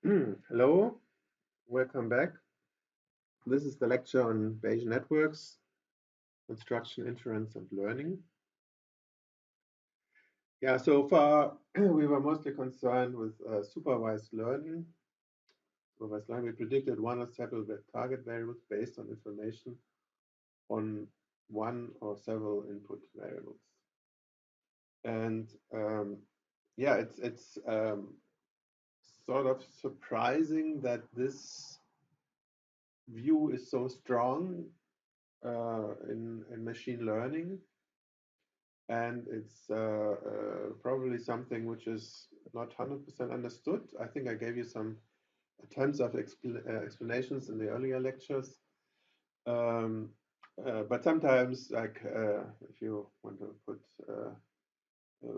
Hello, welcome back. This is the lecture on Bayesian networks, construction, inference, and learning. Yeah, so far we were mostly concerned with supervised learning. Supervised learning, we predicted one or several target variables based on information on one or several input variables. And yeah, it's sort of surprising that this view is so strong in machine learning, and it's probably something which is not 100% understood. I think I gave you some attempts of explanations in the earlier lectures, but sometimes, like if you want to put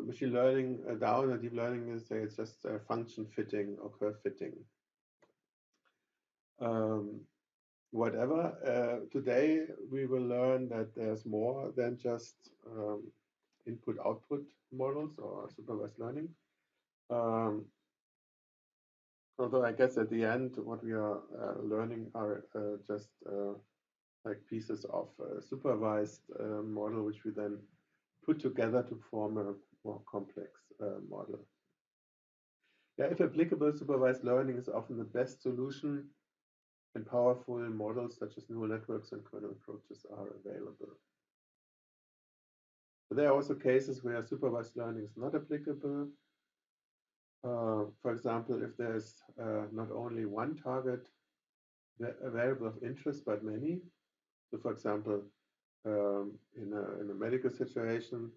machine learning down, and deep learning is say it's just function fitting or curve fitting. Whatever. Today we will learn that there's more than just input-output models or supervised learning. Although I guess at the end what we are learning are just like pieces of a supervised model, which we then put together to form a more complex model. Yeah, if applicable, supervised learning is often the best solution, and powerful models such as neural networks and kernel approaches are available. But there are also cases where supervised learning is not applicable. For example, if there's not only one target variable of interest, but many. So, for example, in a medical situation,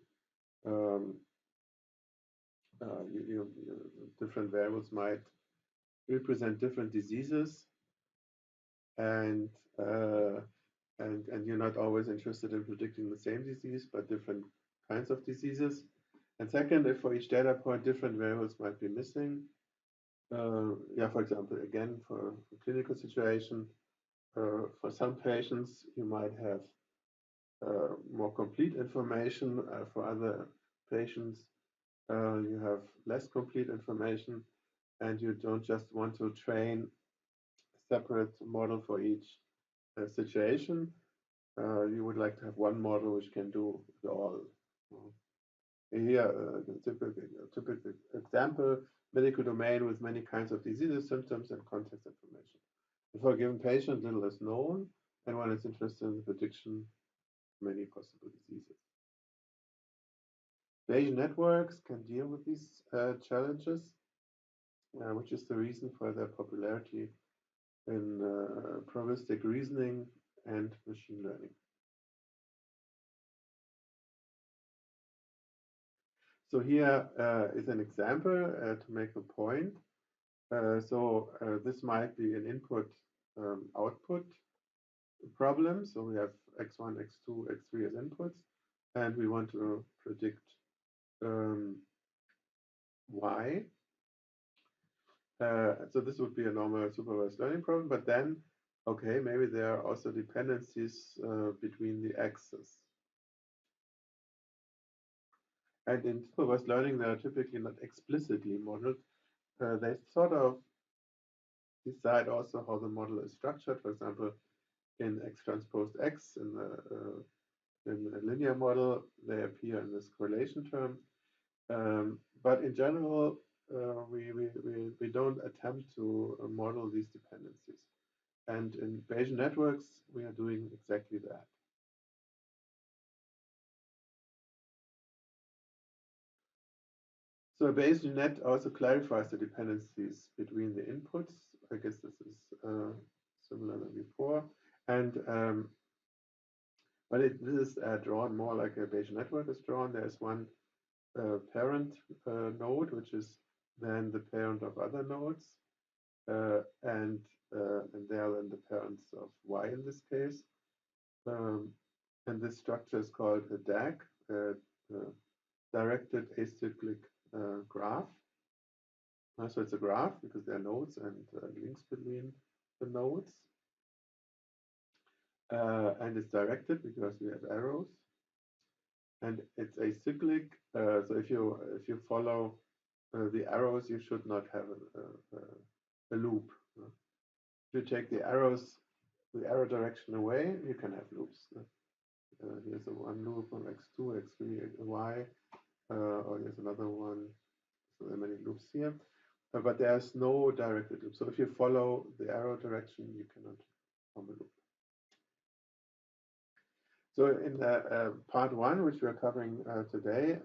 different variables might represent different diseases, and you're not always interested in predicting the same disease, but different kinds of diseases. And second, if for each data point different variables might be missing, yeah, for example, again, for clinical situation, for some patients, you might have more complete information. For other patients, you have less complete information, and you don't just want to train a separate model for each situation. You would like to have one model which can do it all. Here, a typical example, medical domain with many kinds of diseases, symptoms, and context information. For a given patient, little is known, and one is interested in the prediction of many possible diseases. Bayesian networks can deal with these challenges, which is the reason for their popularity in probabilistic reasoning and machine learning. So here is an example to make a point. This might be an input-output problem. So we have x1, x2, x3 as inputs, and we want to predict y. So this would be a normal supervised learning problem, but then, okay, maybe there are also dependencies between the axes. And in supervised learning, they are typically not explicitly modeled. They sort of decide also how the model is structured. For example, in X transpose X, in a linear model, they appear in this correlation term. But in general, we don't attempt to model these dependencies. And in Bayesian networks, we are doing exactly that. So a Bayesian net also clarifies the dependencies between the inputs. I guess this is similar than before. And but this is drawn more like a Bayesian network is drawn. There's one parent node, which is then the parent of other nodes, and they are then the parents of y in this case. And this structure is called a DAG, directed acyclic graph. So it's a graph because there are nodes and links between the nodes. And it's directed because we have arrows. And it's acyclic. So if you follow the arrows, you should not have a loop. If you take the arrow direction away, you can have loops. Here's a one loop on x2, x3, y, or here's another one. So there are many loops here, but there's no directed loop. So if you follow the arrow direction, you cannot form a loop. So in part one, which we are covering today,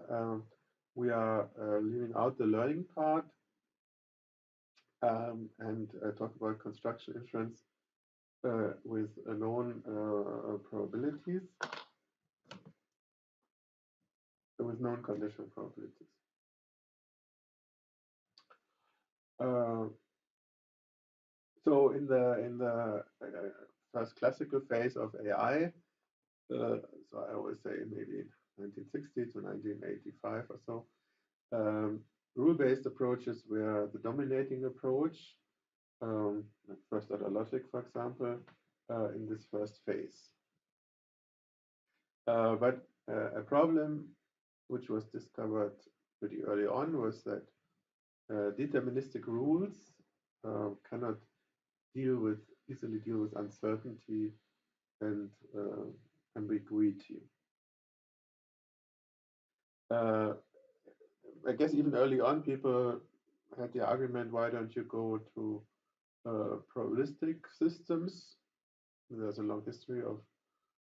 we are leaving out the learning part and talk about construction inference with known probabilities, with known conditional probabilities. So in the first classical phase of AI, so I always say maybe 1960 to 1985 or so, rule-based approaches were the dominating approach, like first order logic, for example, in this first phase. But a problem which was discovered pretty early on was that deterministic rules cannot easily deal with uncertainty and ambiguity. I guess even early on, people had the argument, why don't you go to probabilistic systems? There's a long history of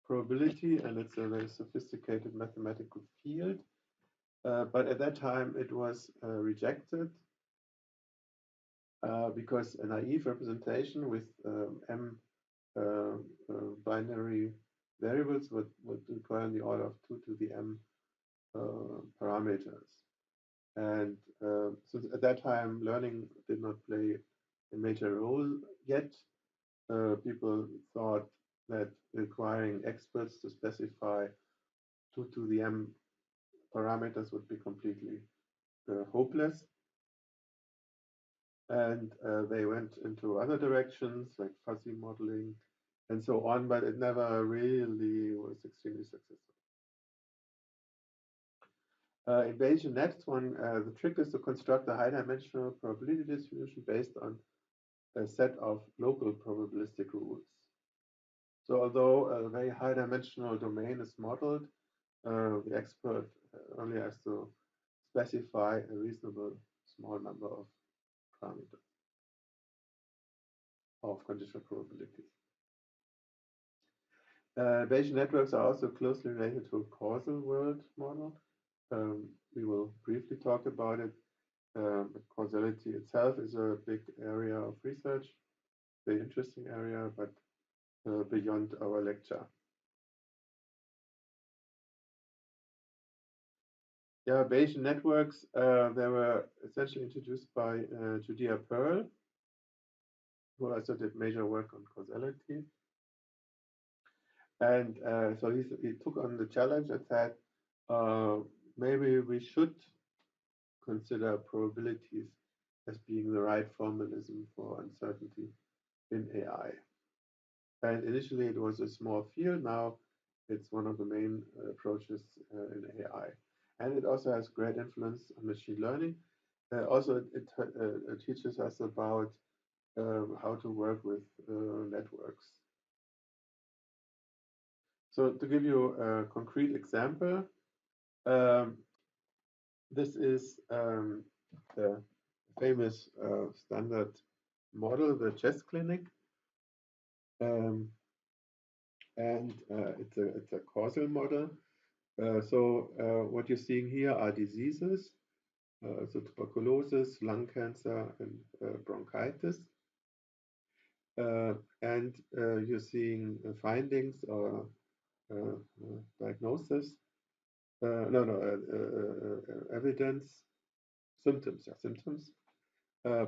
probability, and it's a very sophisticated mathematical field. But at that time, it was rejected because a naive representation with m binary variables would require in the order of 2 to the m parameters. And since at that time learning did not play a major role yet, people thought that requiring experts to specify 2 to the m parameters would be completely hopeless. And they went into other directions like fuzzy modeling and so on, but it never really was extremely successful. In BayesNets, the trick is to construct a high-dimensional probability distribution based on a set of local probabilistic rules. So although a very high-dimensional domain is modeled, the expert only has to specify a reasonable small number of parameters of conditional probabilities. Bayesian networks are also closely related to a causal world model. We will briefly talk about it. Causality itself is a big area of research, very interesting area, but beyond our lecture. Yeah, Bayesian networks, they were essentially introduced by Judea Pearl, who also did major work on causality. And so he took on the challenge and said, maybe we should consider probabilities as being the right formalism for uncertainty in AI. And initially it was a small field, now it's one of the main approaches in AI. And it also has great influence on machine learning. Also, it teaches us about how to work with networks. So to give you a concrete example, this is the famous standard model, the chess clinic. And it's a causal model. So what you're seeing here are diseases, so tuberculosis, lung cancer, and bronchitis. And you're seeing findings or diagnosis. Evidence, symptoms,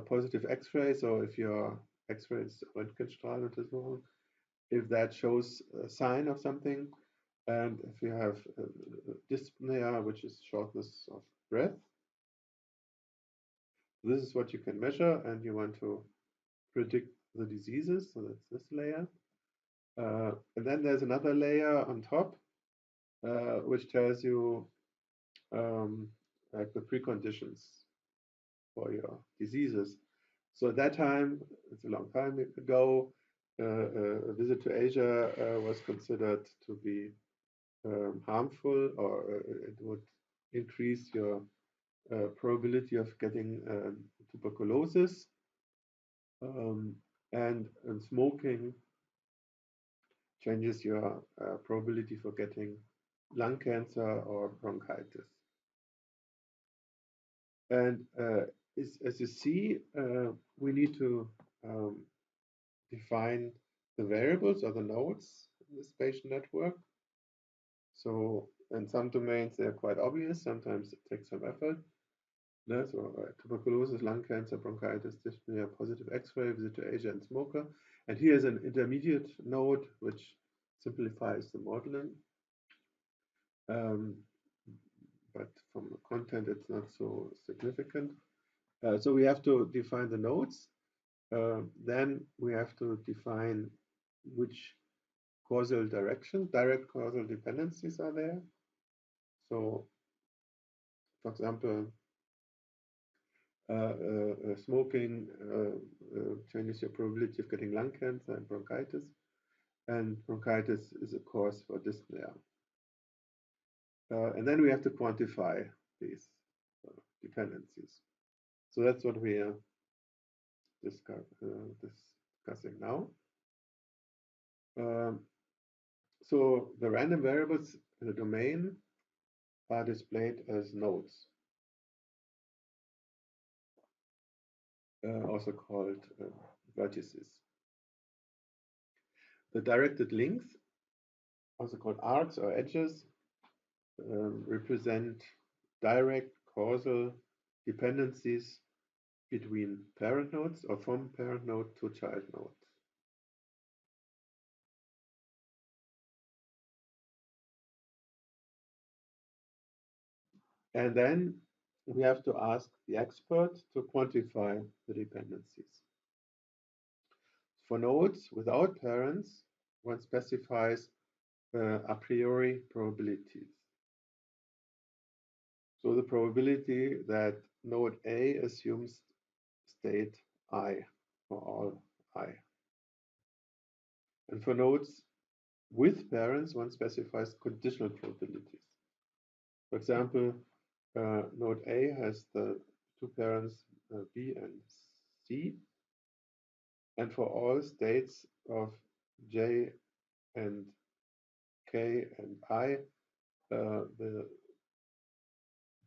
positive X-ray. So if your X-ray is Röntgenstrahlung and so on, if that shows a sign of something, and if you have dyspnea, which is shortness of breath, this is what you can measure, and you want to predict the diseases. So that's this layer. And then there's another layer on top, which tells you like the preconditions for your diseases. So at that time, it's a long time ago, a visit to Asia was considered to be harmful, or it would increase your probability of getting tuberculosis. And smoking changes your probability for getting lung cancer or bronchitis. And as you see, we need to define the variables or the nodes in the spatial network. So in some domains, they're quite obvious. Sometimes it takes some effort. No? So tuberculosis, lung cancer, bronchitis, dyspnea, positive X-ray, visit to Asia, and smoker. And here's an intermediate node which simplifies the modeling. But from the content, it's not so significant. So we have to define the nodes. Then we have to define which causal direction, direct causal dependencies are there. So, for example, smoking changes your probability of getting lung cancer and bronchitis. And bronchitis is a cause for dyspnea. And then we have to quantify these dependencies. So that's what we are discussing now. So the random variables in the domain are displayed as nodes, also called vertices. The directed links, also called arcs or edges, represent direct causal dependencies between parent nodes or from parent node to child node. And then we have to ask the expert to quantify the dependencies. For nodes without parents, one specifies a priori probabilities. So the probability that node A assumes state I for all I. And for nodes with parents, one specifies conditional probabilities. For example, node A has the two parents B and C, and for all states of J and K and I, the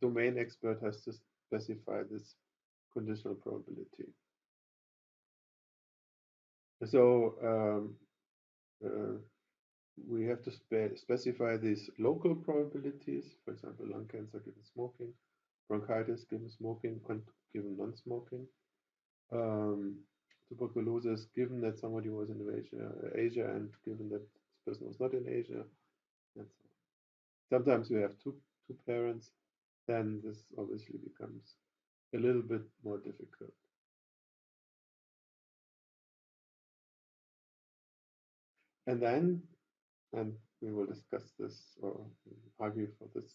domain expert has to specify this conditional probability. So we have to specify these local probabilities, for example, lung cancer given smoking, bronchitis given smoking and given non-smoking, tuberculosis given that somebody was in Asia and given that this person was not in Asia. And so sometimes we have two parents, then this obviously becomes a little bit more difficult. And then, and we will discuss this or argue for this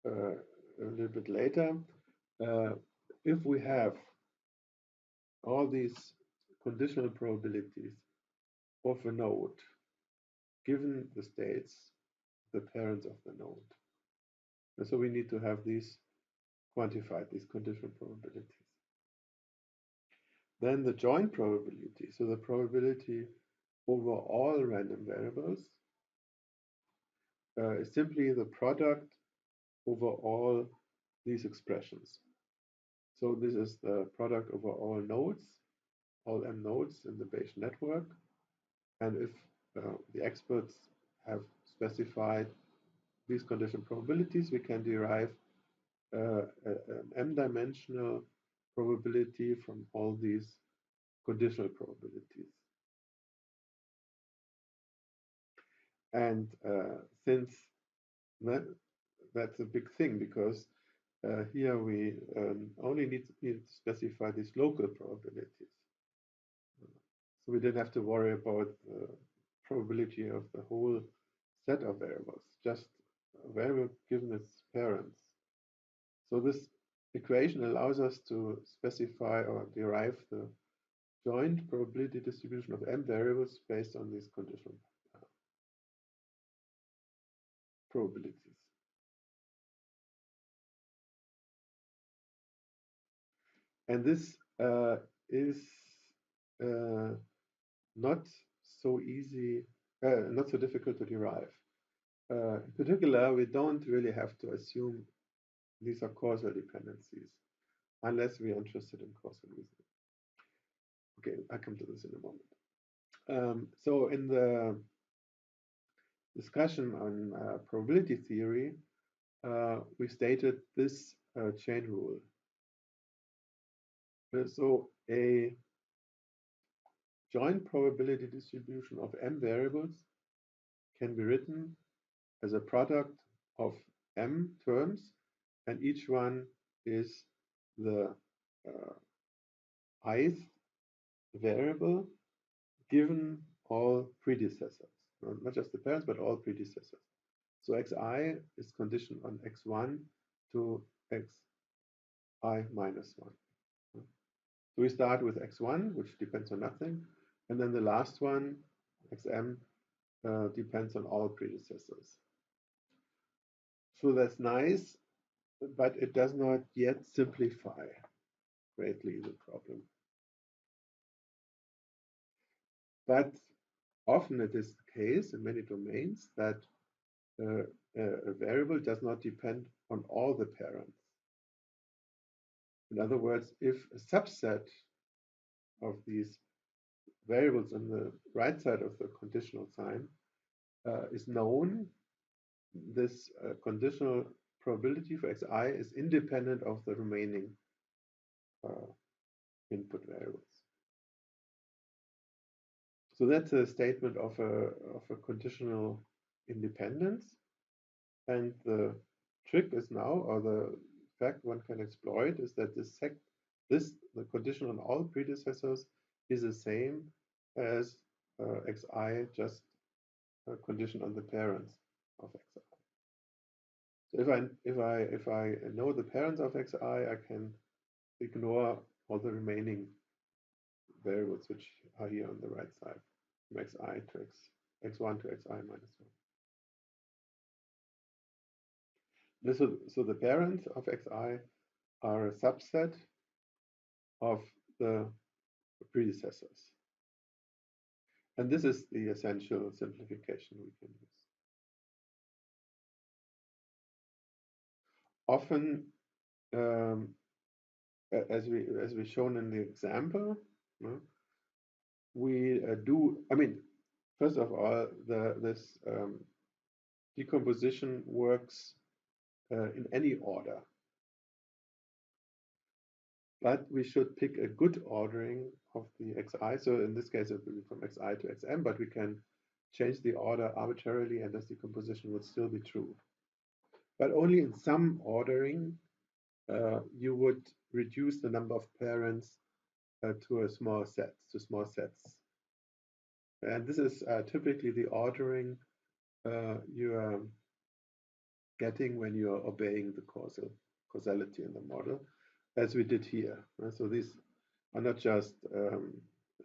a little bit later, if we have all these conditional probabilities of a node given the states, the parents of the node. And so we need to have these quantified, these conditional probabilities. Then the joint probability, so the probability over all random variables, is simply the product over all these expressions. So this is the product over all nodes, all m nodes in the Bayes network. And if the experts have specified these conditional probabilities, we can derive an m-dimensional probability from all these conditional probabilities. And since that's a big thing, because here we only need to specify these local probabilities. So we didn't have to worry about the probability of the whole set of variables, just a variable given its parents. So this equation allows us to specify or derive the joint probability distribution of m variables based on these conditional probabilities. And this is not so easy, not so difficult to derive. In particular, we don't really have to assume these are causal dependencies unless we are interested in causal reasoning. Okay, I'll come to this in a moment. So in the discussion on probability theory, we stated this chain rule. So a joint probability distribution of m variables can be written as a product of m terms, and each one is the ith variable given all predecessors, not just the parents, but all predecessors. So xi is conditioned on x1 to xi minus 1. So we start with x1, which depends on nothing, and then the last one, xm, depends on all predecessors. So that's nice, but it does not yet simplify greatly the problem. But often it is the case in many domains that a variable does not depend on all the parents. In other words, if a subset of these variables on the right side of the conditional sign is known, this conditional probability for xi is independent of the remaining input variables. So that's a statement of a conditional independence. And the trick is now, or the fact one can exploit, is that the condition on all predecessors is the same as xi just a condition on the parents of xi. So if I know the parents of xi, I can ignore all the remaining variables which are here on the right side, from xi to x1 to xi minus 1. So the parents of xi are a subset of the predecessors. And this is the essential simplification we can use. Often, as we shown in the example, we first of all, this decomposition works in any order. But we should pick a good ordering of the xi. So in this case, it will be from xi to xm, but we can change the order arbitrarily and this decomposition would still be true. But only in some ordering, you would reduce the number of parents to small sets. And this is typically the ordering you are getting when you are obeying the causality in the model, as we did here. So these are not just a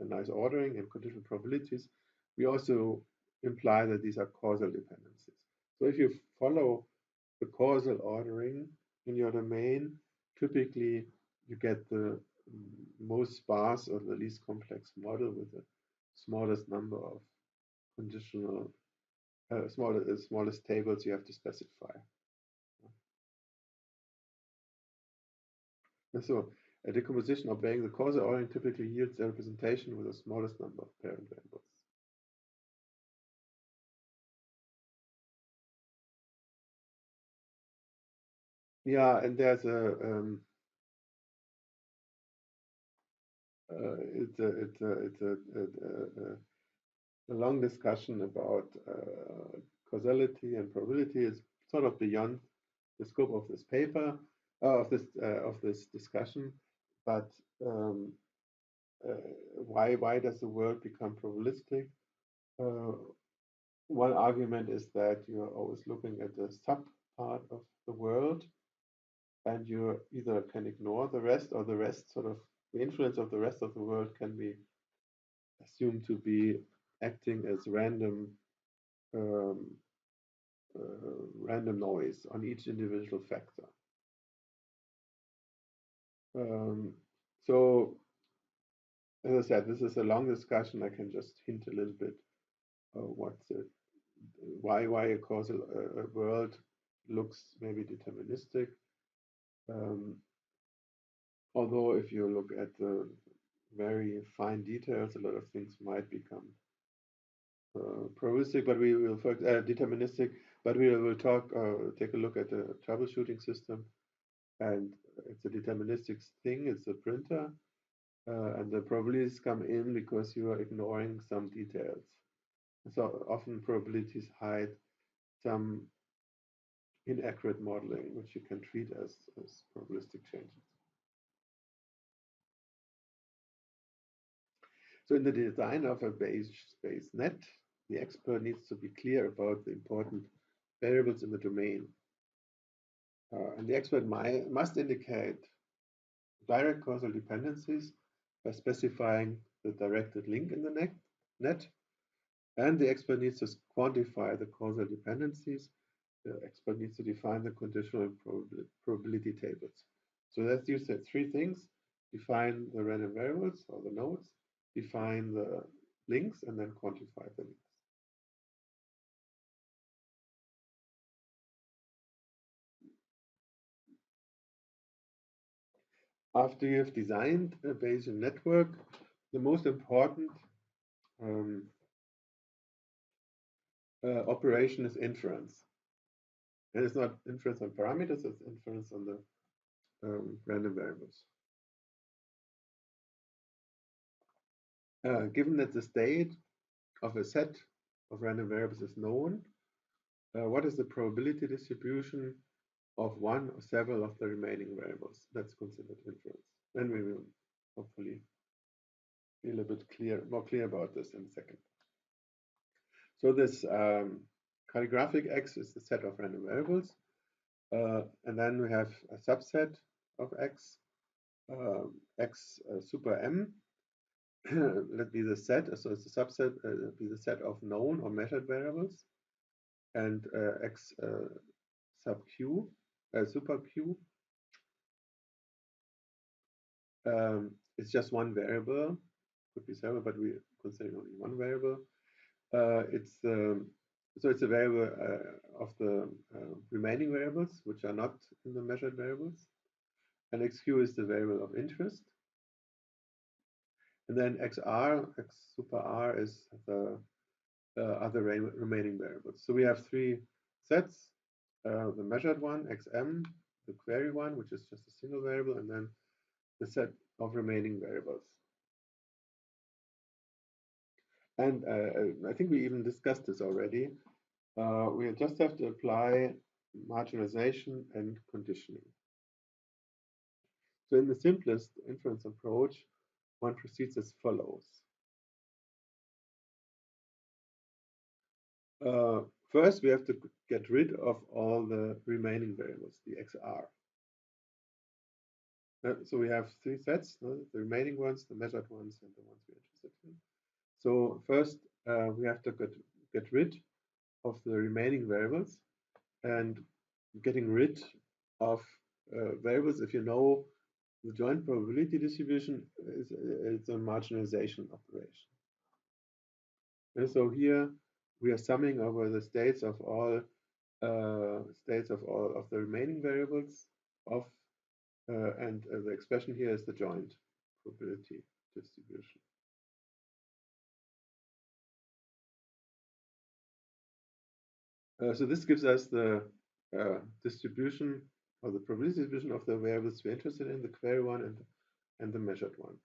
nice ordering and conditional probabilities. We also imply that these are causal dependencies. So if you follow the causal ordering in your domain, typically you get the most sparse or the least complex model with the smallest number of conditional, smallest tables you have to specify. And so a decomposition obeying the causal ordering typically yields a representation with the smallest number of parent variables. Yeah, and there's a long discussion about causality and probability. Is sort of beyond the scope of this paper, of this discussion. But why does the world become probabilistic? One argument is that you're always looking at the sub part of the world, and you either can ignore the rest, or the rest sort of the influence of the rest of the world can be assumed to be acting as um, random noise on each individual factor. Um, so, as I said, this is a long discussion. I can just hint a little bit why a causal world looks maybe deterministic. Um, although if you look at the very fine details, a lot of things might become probabilistic, but we will deterministic. But we will take a look at the troubleshooting system, and it's a deterministic thing. It's a printer, and the probabilities come in because you are ignoring some details. So often probabilities hide some inaccurate modeling, which you can treat as probabilistic changes. So in the design of a Bayes net, the expert needs to be clear about the important variables in the domain. And the expert must indicate direct causal dependencies by specifying the directed link in the net. And the expert needs to quantify the causal dependencies. The expert needs to define the conditional probability tables. So let's use that three things: define the random variables or the nodes, define the links, and then quantify the links. After you have designed a Bayesian network, the most important operation is inference. And it's not inference on parameters, it's inference on the random variables. Given that the state of a set of random variables is known, what is the probability distribution of one or several of the remaining variables? That's considered inference. Then we will hopefully be a little bit more clear about this in a second. So this calligraphic X is the set of random variables. And then we have a subset of X, X super M. Let be the set, so it's a subset, be the set of known or measured variables, and X sub Q, super Q, it's just one variable, could be several, but we consider only one variable. So it's a variable of the remaining variables, which are not in the measured variables. And xq is the variable of interest. And then xr, x super r, is the other remaining variables. So we have three sets, the measured one, xm, the query one, which is just a single variable, and then the set of remaining variables. And I think we even discussed this already. We just have to apply marginalization and conditioning. So in the simplest inference approach, one proceeds as follows. First, we have to get rid of all the remaining variables, the xr. So we have three sets, the remaining ones, the measured ones, and the ones we're interested in. So first, we have to get rid of the remaining variables, and getting rid of variables, if you know the joint probability distribution, is a marginalization operation. And so here we are summing over the states of all of the remaining variables of, and the expression here is the joint probability distribution. So this gives us the distribution, or the probability distribution of the variables we're interested in, the query one and the measured one.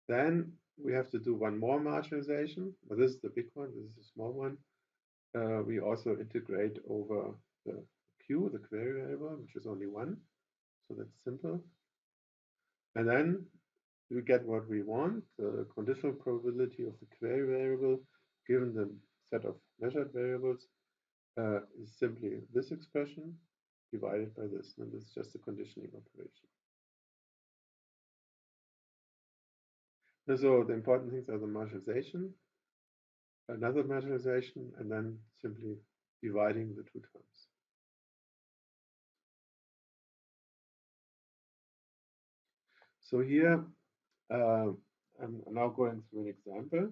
Then we have to do one more marginalization. Well, this is the big one, this is the small one. We also integrate over the Q, the query variable, which is only one. So that's simple. And then we get what we want, the conditional probability of the query variable given the set of measured variables is simply this expression, divided by this, and this is just a conditioning operation. And so the important things are the marginalization, another marginalization, and then simply dividing the two terms. So here, I'm now going through an example.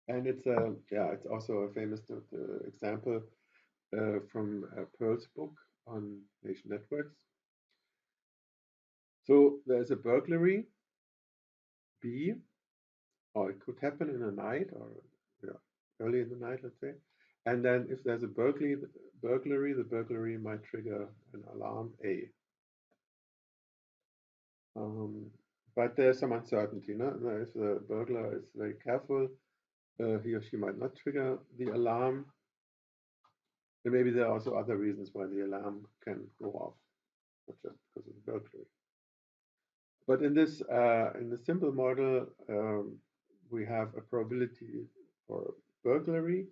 And it's it's also a famous example from Pearl's book on nation networks. So there's a burglary, B, or it could happen in the night or early in the night, let's say. And then if there's a burglary, the burglary might trigger an alarm, A. But there's some uncertainty. No? If the burglar is very careful, he or she might not trigger the alarm. And maybe there are also other reasons why the alarm can go off, not just because of the burglary. But in the simple model, we have a probability for burglary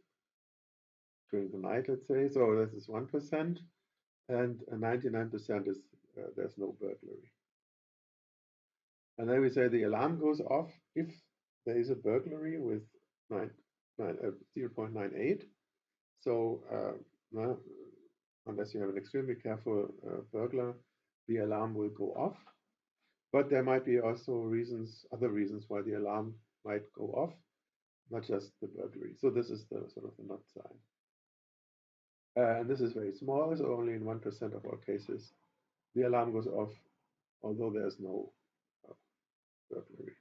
during the night, let's say. So this is 1%, and 99% is there's no burglary. And then we say the alarm goes off if there is a burglary with 0.98. So unless you have an extremely careful burglar, the alarm will go off. But there might be also other reasons why the alarm might go off, not just the burglary. So this is the sort of the not sign. And this is very small, so only in 1% of all cases the alarm goes off, although there's no burglary.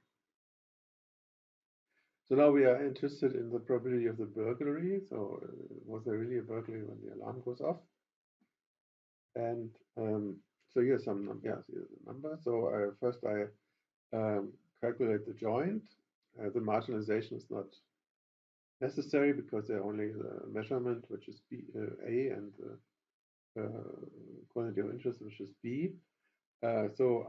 So now we are interested in the probability of the burglary. So was there really a burglary when the alarm goes off? And so here's some here's the number. So first I calculate the joint. The marginalization is not necessary because they're only the measurement, which is B, A, and the quantity of interest, which is B. So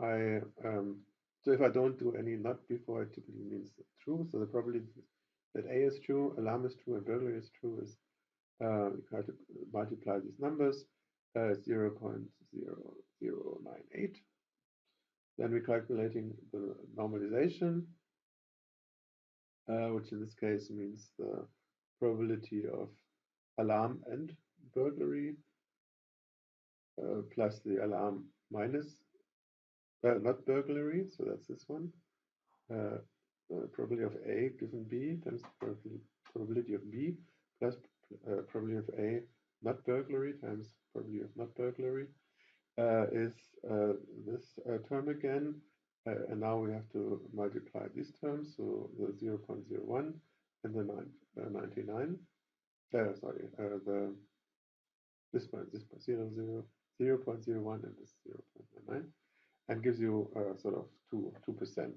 if I don't do any not before, it typically means true. So the probability that A is true, alarm is true, and burglary is true is we try to multiply these numbers, 0.0098. Then we're calculating the normalization, which in this case means the probability of alarm and burglary plus the alarm minus not burglary, so that's this one. Probability of A given B times probability of B plus probability of A not burglary times probability of not burglary is this term again. And now we have to multiply these terms, so the 0.01 and the 99. This one 0.01 and this 0.99, and gives you sort of 2%.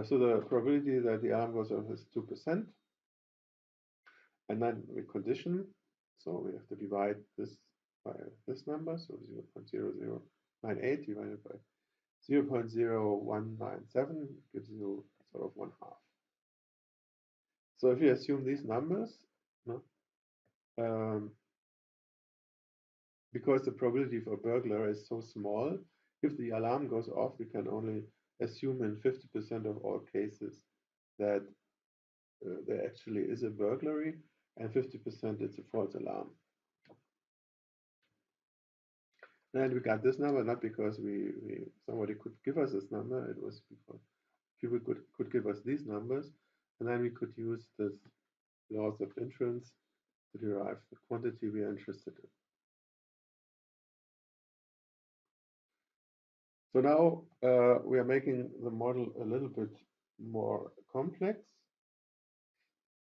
So the probability that the alarm goes off is 2%. And then we condition. So we have to divide this by this number. So 0.0098 divided by 0.0197 gives you sort of 1/2. So if you assume these numbers, because the probability for a burglar is so small, if the alarm goes off, we can only assume in 50% of all cases that there actually is a burglary, and 50% it's a false alarm. And we got this number not because somebody could give us this number, it was because people could give us these numbers, and then we could use this laws of inference to derive the quantity we are interested in. So now we are making the model a little bit more complex.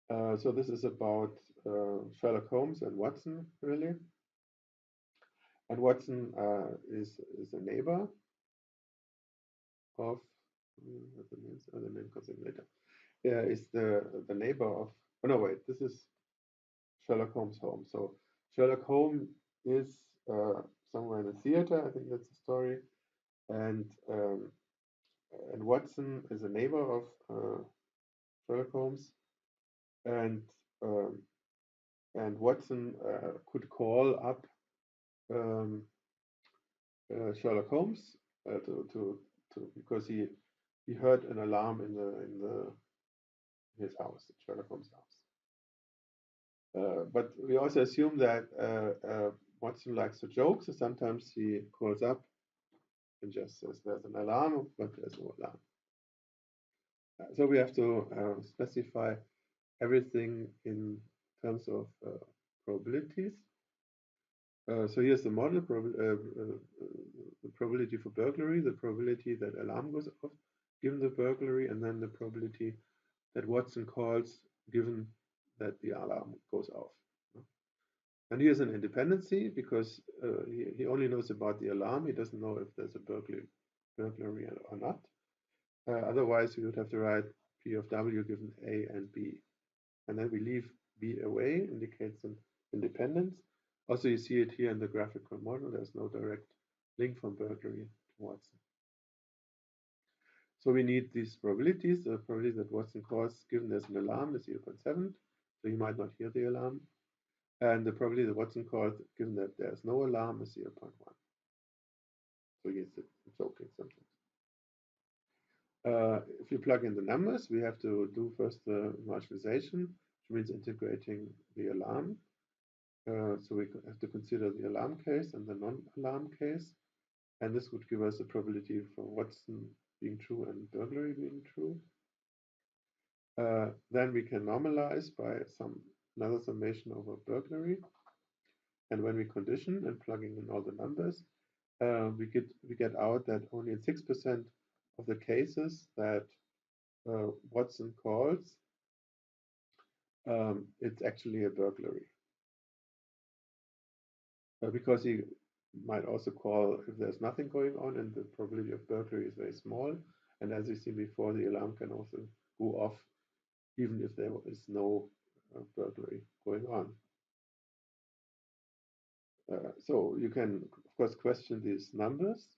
So this is about Sherlock Holmes and Watson, really. And Watson is a neighbor of what the name comes in later. Is the neighbor of this is Sherlock Holmes' home. So Sherlock Holmes is somewhere in the theater, I think that's the story, and Watson is a neighbor of Sherlock Holmes, and Watson could call up Sherlock Holmes because he heard an alarm in his house, Sherlock Holmes' house. But we also assume that Watson likes to joke, so sometimes he calls up and just says there's an alarm, but there's no alarm. So we have to specify everything in terms of probabilities. So here's the model, the probability for burglary, the probability that alarm goes off given the burglary, and then the probability that Watson calls given that the alarm goes off. And here's an independency because he only knows about the alarm. He doesn't know if there's a burglary or not. Otherwise, we would have to write P of W given A and B. And then we leave B away, indicates an independence. Also, you see it here in the graphical model. There's no direct link from burglary to Watson. So we need these probabilities. The probability that Watson calls given there's an alarm is 0.7. So he might not hear the alarm. And the probability that Watson calls given that there's no alarm is 0.1. So he's joking something. If you plug in the numbers, we have to do first the marginalization, which means integrating the alarm. So we have to consider the alarm case and the non-alarm case. And this would give us a probability for Watson being true and burglary being true. Then we can normalize by another summation over burglary. And when we condition and plugging in all the numbers, we get out that only in 6% of the cases that Watson calls, it's actually a burglary. Because he might also call if there's nothing going on and the probability of burglary is very small. And as you see before, the alarm can also go off even if there is no burglary going on. So you can, of course, question these numbers,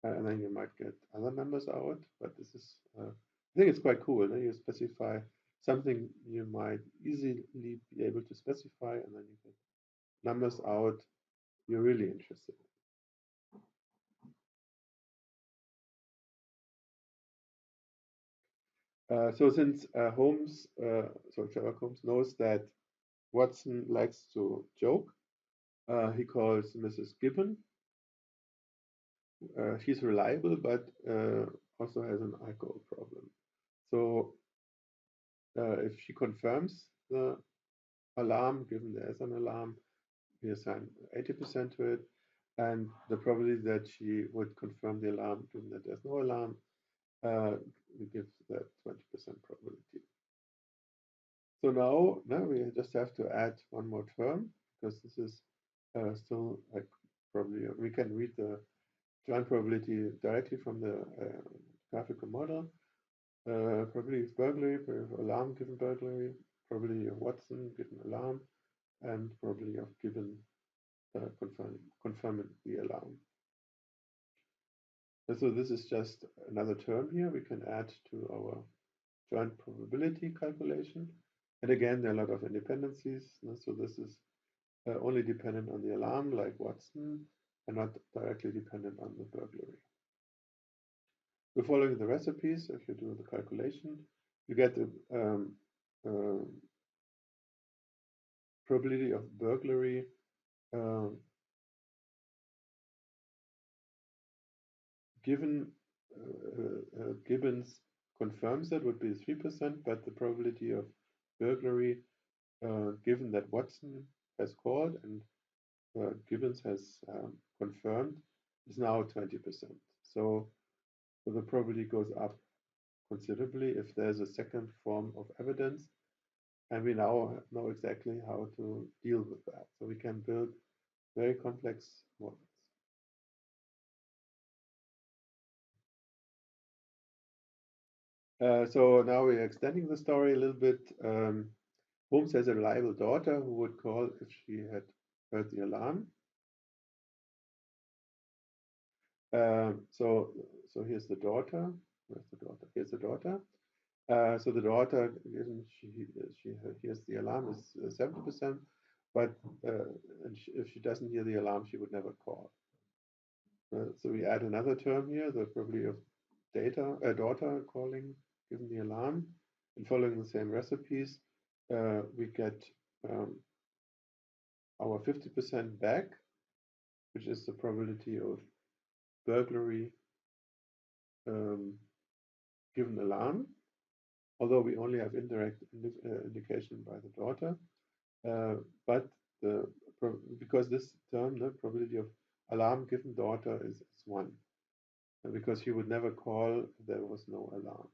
and then you might get other numbers out. But this is, I think it's quite cool. You specify something you might easily be able to specify, and then you get numbers out you're really interested in. So since Sherlock Holmes knows that Watson likes to joke, he calls Mrs. Gibbon. She's reliable, but also has an alcohol problem. So if she confirms the alarm, given there is an alarm, we assign 80% to it. And the probability that she would confirm the alarm, given that there's no alarm, we give that 20% probability. So now we just have to add one more term because this is still like probably we can read the joint probability directly from the graphical model. Probability of burglary, probability of alarm given burglary, probability of Watson given alarm, and probability of given confirming the alarm. And so this is just another term here we can add to our joint probability calculation. And again, there are a lot of independencies. So this is only dependent on the alarm, like Watson, and not directly dependent on the burglary. So following the recipes, if you do the calculation, you get the probability of burglary given Gibbons confirms that would be 3%, but the probability of burglary given that Watson has called and Gibbons has confirmed is now 20%. So the probability goes up considerably if there's a second form of evidence, and we now know exactly how to deal with that. So we can build very complex models. So now we're extending the story a little bit. Holmes has a reliable daughter who would call if she had heard the alarm. So here's the daughter. Where's the daughter? Here's the daughter. So the daughter, she hears the alarm is 70%, but if she doesn't hear the alarm, she would never call. So we add another term here, the probability of daughter calling given the alarm, and following the same recipes, we get our 50% back, which is the probability of burglary given alarm, although we only have indirect indication by the daughter. But because this term, the probability of alarm given daughter is 1, because he would never call if there was no alarm.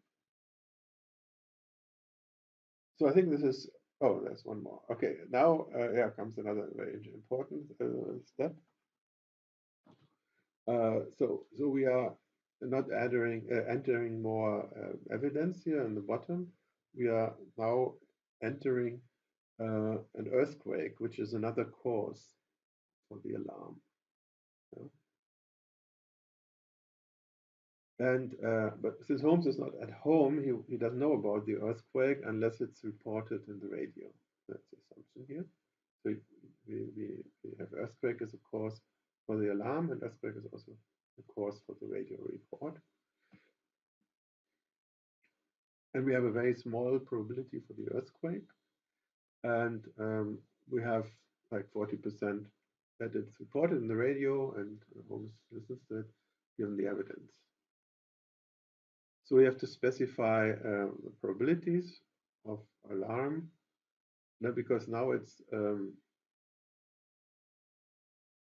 So I think this is, oh, there's one more. Okay, now comes another very important step. So we are not entering more evidence here in the bottom. We are now entering an earthquake, which is another cause for the alarm. Yeah. And but since Holmes is not at home, he doesn't know about the earthquake unless it's reported in the radio. That's the assumption here. So we have earthquake as a cause for the alarm, and earthquake is also a cause for the radio report. And we have a very small probability for the earthquake, and we have like 40% that it's reported in the radio, and Holmes listens to it, given the evidence. So we have to specify the probabilities of alarm, because now it's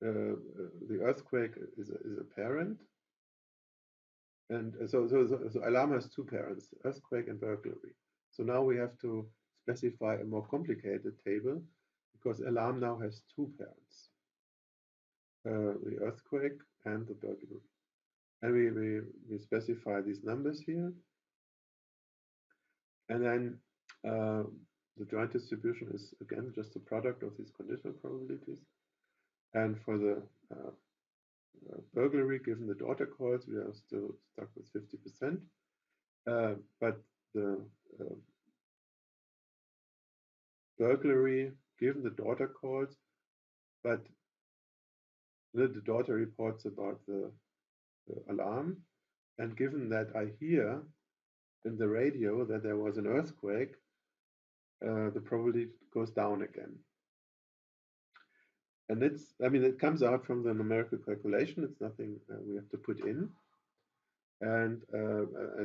the earthquake is a parent, and so alarm has 2 parents, earthquake and burglary. So now we have to specify a more complicated table, because alarm now has 2 parents, the earthquake and the burglary. And we specify these numbers here. And then the joint distribution is, again, just a product of these conditional probabilities. And for the burglary, given the daughter calls, we are still stuck with 50%. But the burglary, given the daughter calls, but the daughter reports about the alarm. And given that I hear in the radio that there was an earthquake, the probability goes down again. And it comes out from the numerical calculation. It's nothing we have to put in. And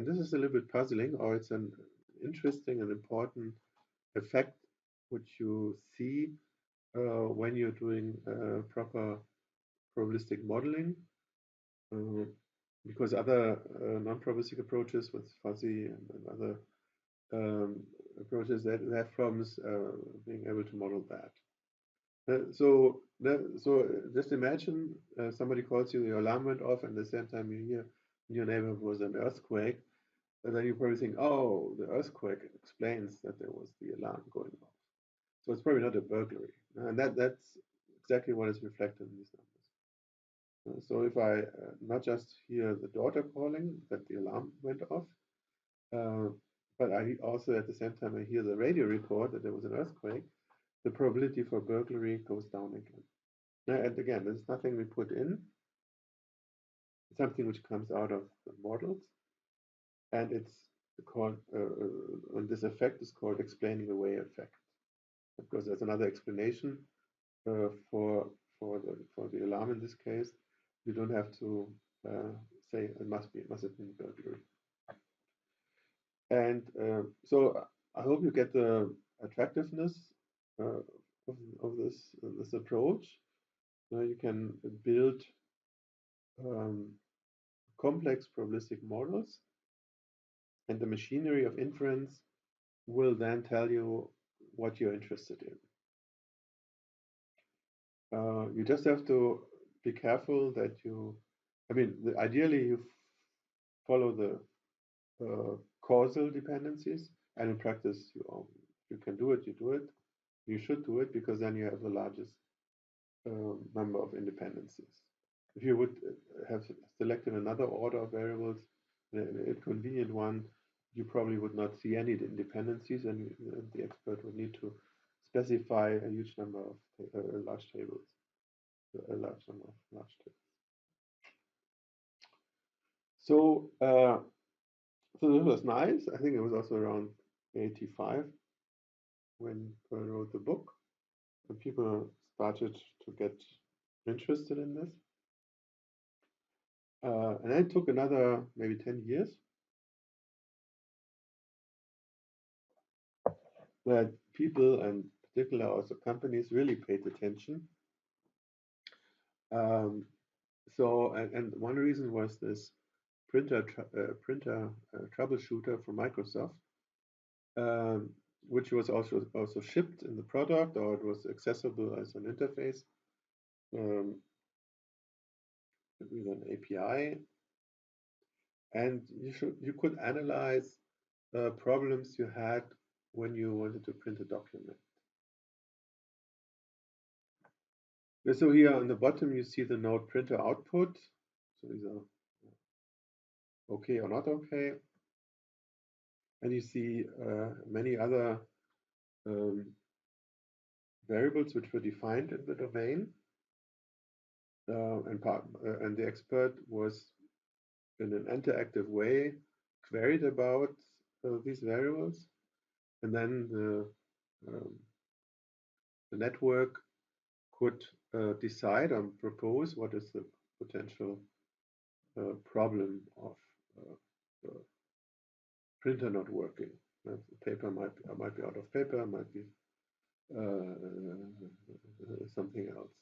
this is a little bit puzzling, or it's an interesting and important effect which you see when you're doing proper probabilistic modeling, because other non-probabilistic approaches with fuzzy and other approaches that have problems being able to model that. So just imagine somebody calls you, your alarm went off, and at the same time you hear in your neighborhood was an earthquake, and then you probably think, oh, the earthquake explains that there was the alarm going off. So it's probably not a burglary, and that's exactly what is reflected in these numbers. So if I not just hear the daughter calling that the alarm went off, but I also at the same time I hear the radio report that there was an earthquake, the probability for burglary goes down again. And again, there's nothing we put in. It's something which comes out of the models, and it's called, and this effect is called explaining away effect, because there's another explanation for the alarm in this case. You don't have to say it must have been burglary. And so I hope you get the attractiveness of this approach. You can build complex probabilistic models, and the machinery of inference will then tell you what you're interested in. You just have to be careful that ideally you follow the causal dependencies, and in practice you can do it, you do it. You should do it, because then you have the largest number of independencies. If you would have selected another order of variables, a convenient one, you probably would not see any dependencies, and the expert would need to specify a huge number of large tables, a large number of large tables. So, so this was nice. I think it was also around 85 when Pearl wrote the book, and people started to get interested in this. And then it took another maybe 10 years that people, and particularly also companies, really paid attention. And one reason was this printer troubleshooter from Microsoft, um, which was also shipped in the product, or it was accessible as an interface with an API, and you could analyze problems you had when you wanted to print a document. So here on the bottom you see the node printer output. So these are okay or not okay, and you see many other variables which were defined in the domain, and the expert was in an interactive way queried about these variables, and then the network could decide and propose what is the potential problem of printer not working. The paper might be out of paper, might be something else.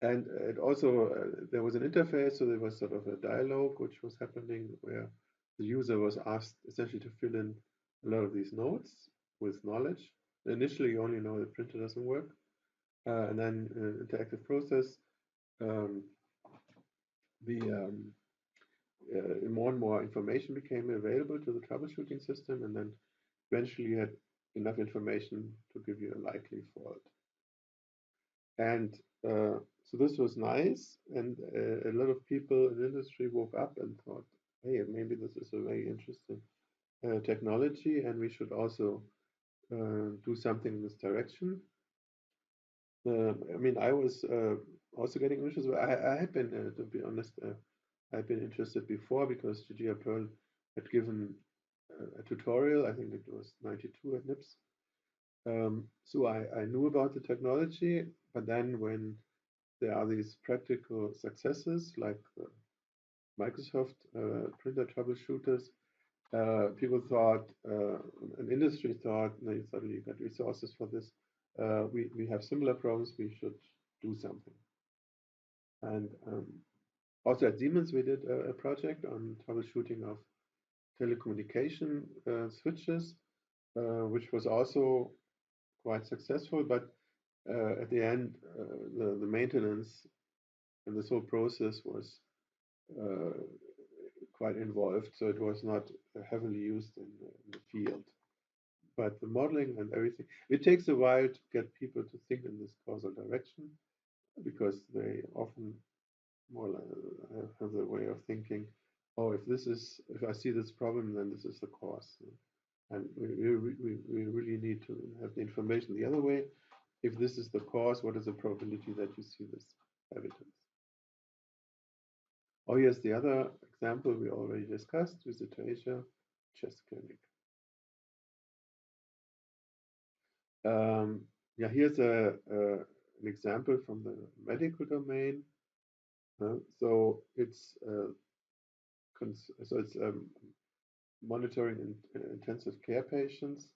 And it also, there was an interface, so there was sort of a dialogue which was happening where the user was asked essentially to fill in a lot of these nodes with knowledge. Initially, you only know the printer doesn't work, and then interactive process, more and more information became available to the troubleshooting system, and then eventually you had enough information to give you a likely fault. And so this was nice, and a lot of people in the industry woke up and thought, hey, maybe this is a very interesting technology, and we should also do something in this direction. I mean, I was also getting interested. I had been, to be honest, I'd been interested before because GGR Perl had given a tutorial. I think it was 92 at NIPS. So I knew about the technology, but then when there are these practical successes like Microsoft printer troubleshooters, people thought, an industry thought, no, suddenly you got resources for this. We have similar problems, we should do something. And also at Siemens, we did a project on troubleshooting of telecommunication switches, which was also quite successful, but at the end, the maintenance and this whole process was quite involved, so it was not heavily used in the field. But the modeling and everything, it takes a while to get people to think in this causal direction, because they often more have the way of thinking, oh, if I see this problem, then this is the cause. And we really need to have the information the other way. If this is the cause, what is the probability that you see this evidence? Oh, yes, the other example we already discussed, visit to Asia, chest clinic. Yeah, here's an example from the medical domain. So it's monitoring intensive care patients,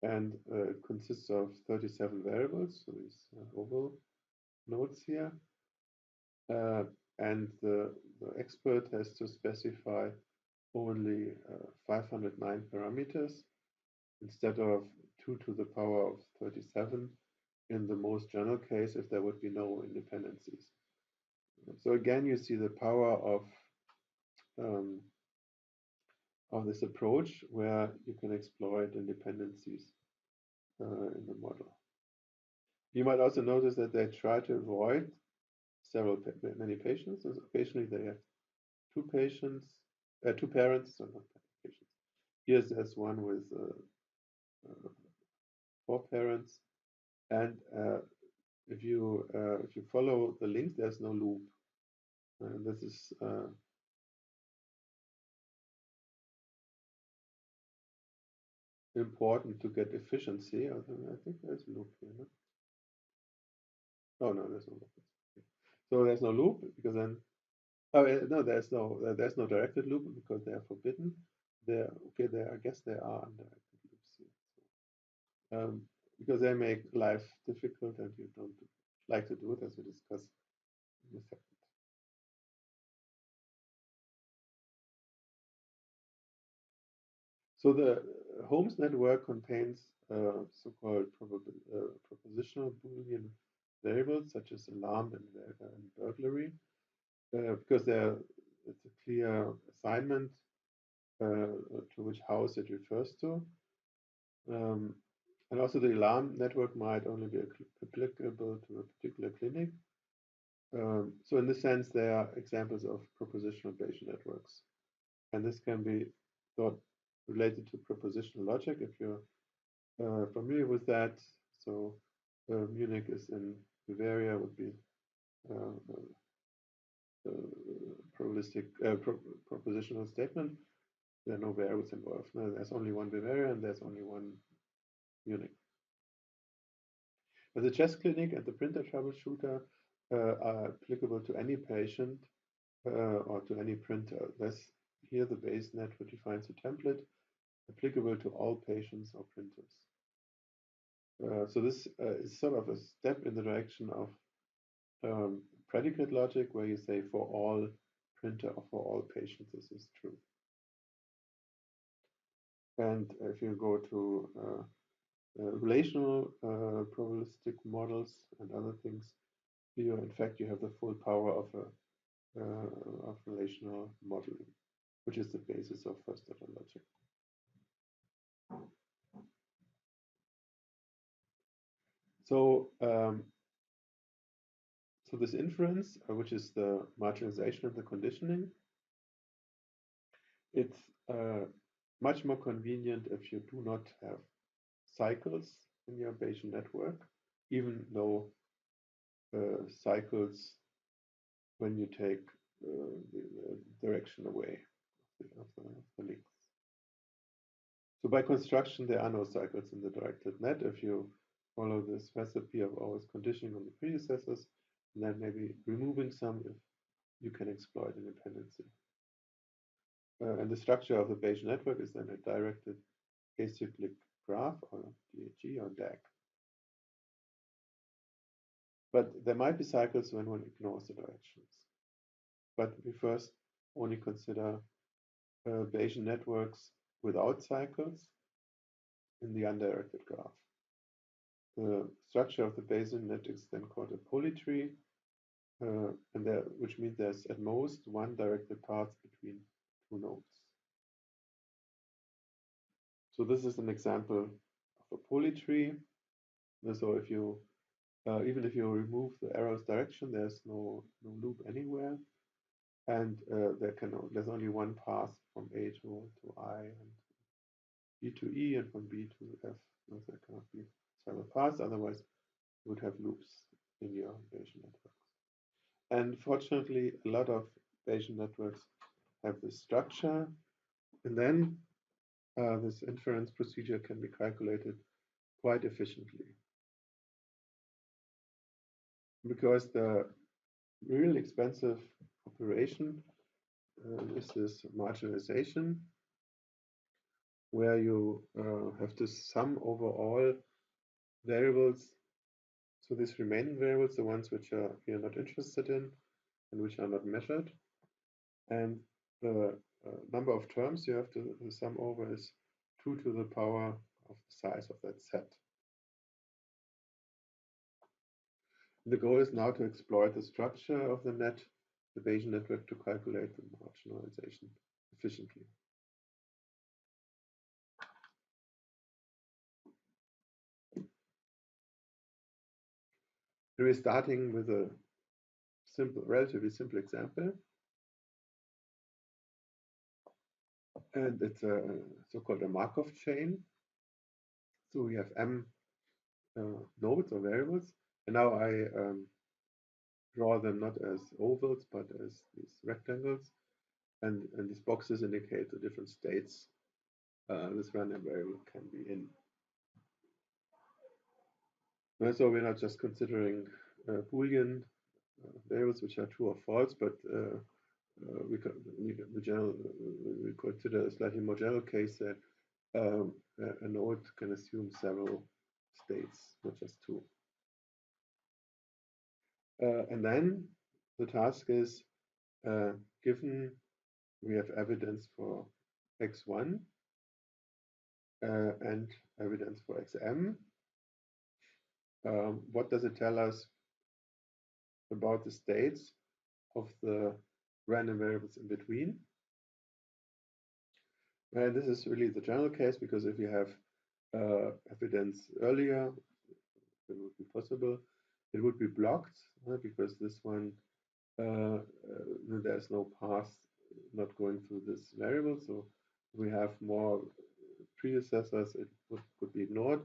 and it consists of 37 variables. So these oval nodes here, and the expert has to specify only 509 parameters instead of 2 to the power of 37 in the most general case if there would be no independencies. So again, you see the power of this approach where you can exploit independencies in the model. You might also notice that they try to avoid many patients. So occasionally they have 2 patients, two parents, so not applications. Here there's one with 4 parents, and if you follow the link, there's no loop. This is important to get efficiency. I think there's a loop here. No? Oh no, there's no loop. So there's no loop because then no, there's no directed loop because they are forbidden. I guess there are undirected loops here. Because they make life difficult and you don't like to do it, as we discussed in a second. So the Holmes network contains so-called propositional Boolean variables such as alarm and burglary, because it's a clear assignment to which house it refers to. And also the alarm network might only be applicable to a particular clinic. So in this sense, they are examples of propositional Bayesian networks. And this can be thought related to propositional logic if you're familiar with that. So Munich is in Bavaria would be propositional statement. There are no variables involved. No, there's only one Bavaria and there's only one Munich. But the chess clinic and the printer troubleshooter are applicable to any patient or to any printer. Thus, here the BayesNet defines a template applicable to all patients or printers. So this is sort of a step in the direction of predicate logic, where you say for all printer or for all patients this is true. And if you go to relational probabilistic models and other things, here in fact you have the full power of relational modeling, which is the basis of first-order logic. So, so this inference, which is the marginalization of the conditioning, it's much more convenient if you do not have cycles in your Bayesian network, even though cycles, when you take the direction away of the links. So by construction, there are no cycles in the directed net. If you follow this recipe of always conditioning on the predecessors, and then maybe removing some if you can exploit a dependency. And the structure of the Bayesian network is then a directed acyclic graph, or DAG, or DAG. But there might be cycles when one ignores the directions. But we first only consider Bayesian networks without cycles in the undirected graph. The structure of the Bayesian net is then called a polytree, which means there's at most one directed path between two nodes. So this is an example of a polytree. So if you even if you remove the arrow's direction, there's no loop anywhere, and there's only one path from A to I and B to E and from B to F. No, there cannot be several paths, otherwise you would have loops in your Bayesian networks. And fortunately, a lot of Bayesian networks have this structure, and then this inference procedure can be calculated quite efficiently. Because the really expensive operation is this marginalization, where you have to sum over all variables. So these remaining variables, the ones which you're not interested in and which are not measured, and the number of terms you have to sum over is 2 to the power of the size of that set. The goal is now to exploit the structure of the net, the Bayesian network, to calculate the marginalization efficiently. We're starting with a relatively simple example. and it's a so-called a Markov chain. So we have m nodes or variables, and now I draw them not as ovals but as these rectangles, and these boxes indicate the different states this random variable can be in. So we're not just considering Boolean variables which are true or false, but we consider a slightly more general case that a node can assume several states, not just two. And then the task is, given we have evidence for x1 and evidence for xm, what does it tell us about the states of the random variables in between? And this is really the general case, because if you have evidence earlier, it would be possible. It would be blocked because this one, there's no path not going through this variable. So we have more predecessors, it could be ignored.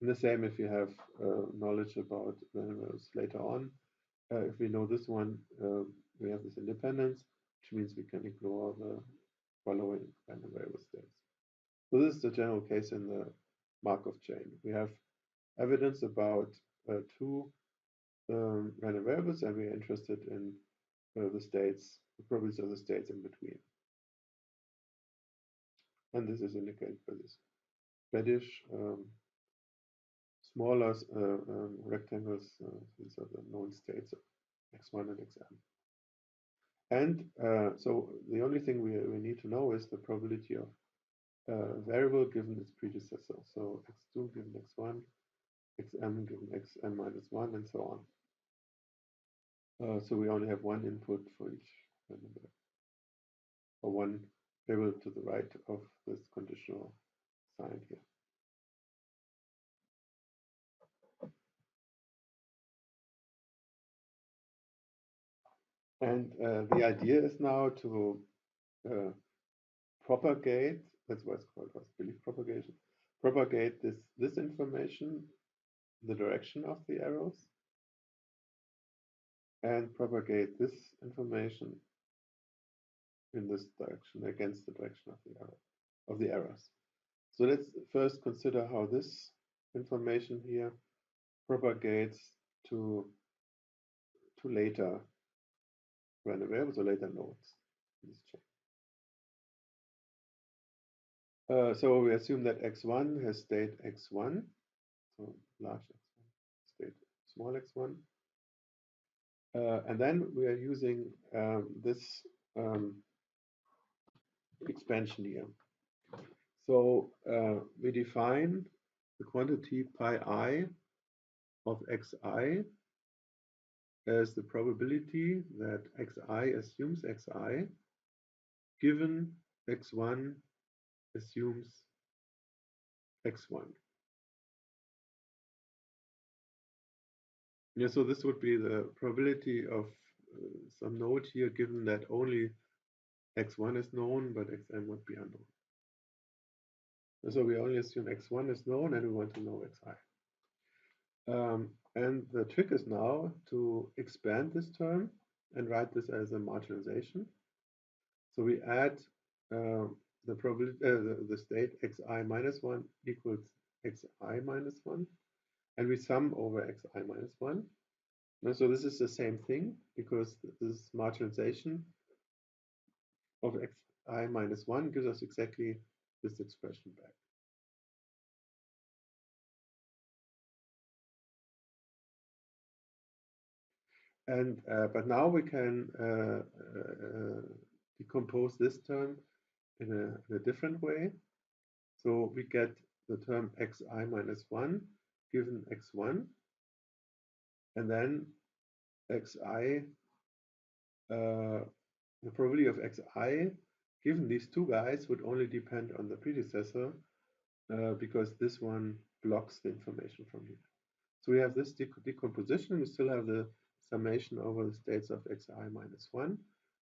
And the same if you have knowledge about variables later on. If we know this one, we have this independence, which means we can ignore the following random variable states. So this is the general case in the Markov chain. We have evidence about two random variables, and we're interested in the states, the probabilities of the states in between. And this is indicated by this reddish smaller rectangles. These are the known states of x1 and xm. And so the only thing we need to know is the probability of variable given its predecessor. So x2 given x1, xm given xm minus 1, and so on. So we only have one input for each variable, or one variable to the right of this conditional sign here. And the idea is now to propagate, that's why it's called belief propagation, propagate this information in the direction of the arrows, and propagate this information in this direction against the direction of the arrows. So let's first consider how this information here propagates to later random variables or later nodes in this chain. So we assume that x1 has state x1, so large x1, state small x1. And then we are using this expansion here. So we define the quantity pi I of xi as the probability that xi assumes xi given x1 assumes x1. Yeah, so this would be the probability of some node here, given that only x1 is known, but xm would be unknown. So we only assume x1 is known, and we want to know xi. And the trick is now to expand this term and write this as a marginalization. So we add the probability, the state xi minus 1 equals xi minus 1, and we sum over xi minus 1. And so this is the same thing, because this marginalization of xi minus 1 gives us exactly this expression back. And but now we can decompose this term in a different way. So we get the term xi minus 1 given x1, and then xi, the probability of xi given these two guys would only depend on the predecessor, because this one blocks the information from here. So we have this decomposition. We still have the summation over the states of xi minus 1,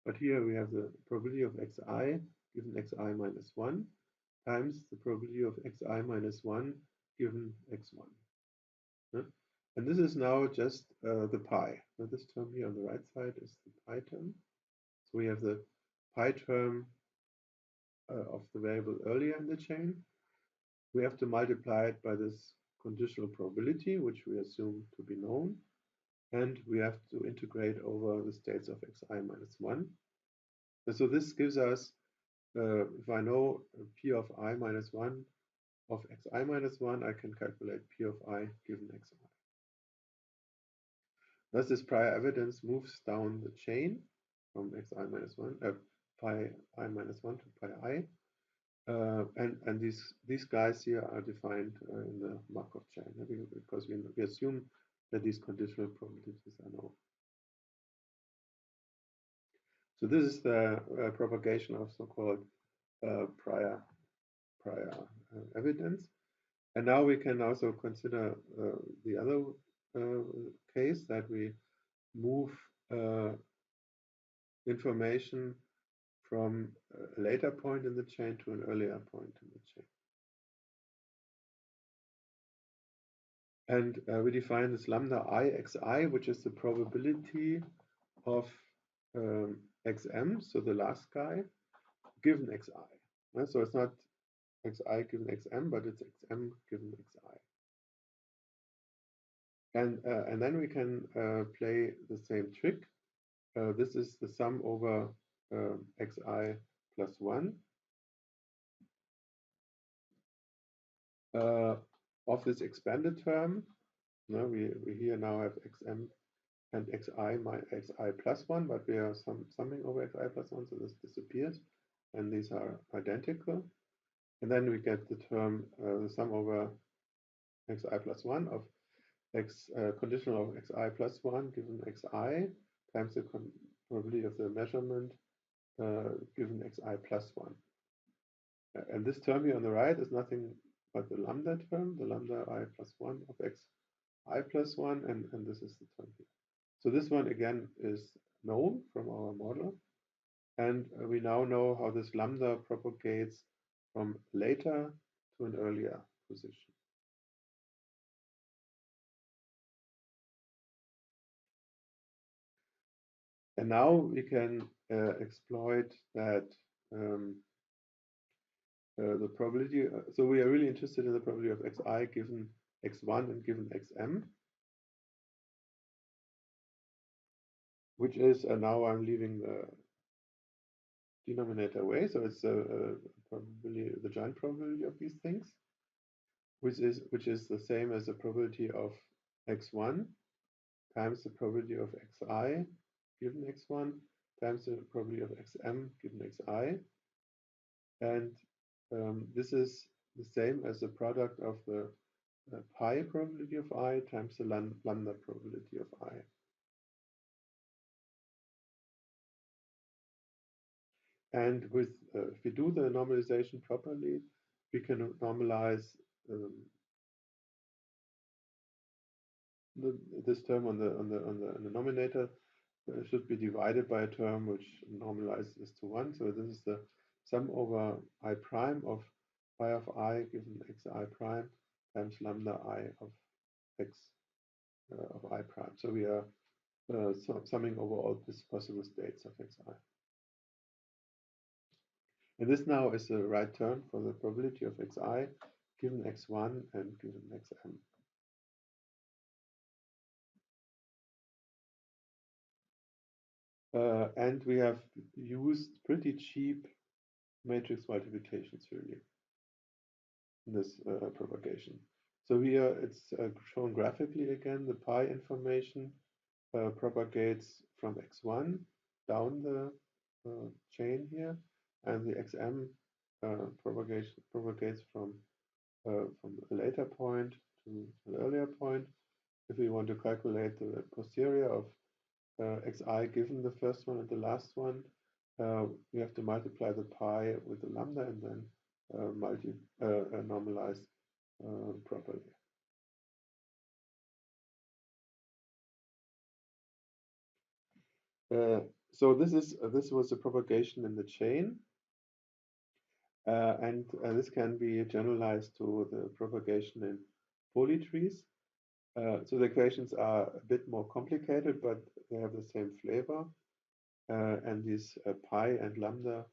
but here we have the probability of xi given xi minus 1 times the probability of xi minus 1 given x1. Yeah? And this is now just the pi. So this term here on the right side is the pi term. So we have the pi term of the variable earlier in the chain. We have to multiply it by this conditional probability, which we assume to be known. And we have to integrate over the states of xi minus 1. And so this gives us, if I know p of I minus 1 of xi minus 1, I can calculate p of I given xi. Thus, this prior evidence moves down the chain from xi minus 1, pi I minus 1 to pi I. And these guys here are defined in the Markov chain because we assume that these conditional probabilities are known. So this is the propagation of so-called prior evidence. And now we can also consider the other case that we move information from a later point in the chain to an earlier point in the chain. And we define this lambda I xi, which is the probability of xm, so the last guy, given xi. So it's not xi given xm, but it's xm given xi. And then we can play the same trick. This is the sum over xi plus 1 of this expanded term. We here now have xm and xi plus 1, but we are summing over xi plus 1, so this disappears, and these are identical. And then we get the term, the sum over xi plus 1 of conditional of xi plus 1 given xi times the probability of the measurement given xi plus 1. And this term here on the right is nothing but the lambda term, the lambda I plus 1 of xi plus 1, and this is the term here. So this one again is known from our model, and we now know how this lambda propagates from later to an earlier position. And now we can exploit that the probability. So we are really interested in the probability of xi given x1 and given xm, which is now I'm leaving the denominator away. So it's probably the giant probability of these things, which is the same as the probability of x1 times the probability of xi given x1 times the probability of xm given xi. And this is the same as the product of the pi probability of I times the lambda probability of I. And with if we do the normalization properly, we can normalize this term on the denominator should be divided by a term which normalizes to 1. So this is the sum over I prime of pi of I given xi prime times lambda I of x of I prime. So we are summing over all these possible states of xi. And this now is the right term for the probability of xi given x1 and given xm. And we have used pretty cheap matrix multiplications really in this propagation. So here it's shown graphically again. The pi information propagates from x1 down the chain here, and the xm propagates from a later point to an earlier point. If we want to calculate the posterior of xi given the first one and the last one, we have to multiply the pi with the lambda and then normalize properly. So this was the propagation in the chain, And this can be generalized to the propagation in polytrees. So the equations are a bit more complicated, but they have the same flavor. And these pi and lambda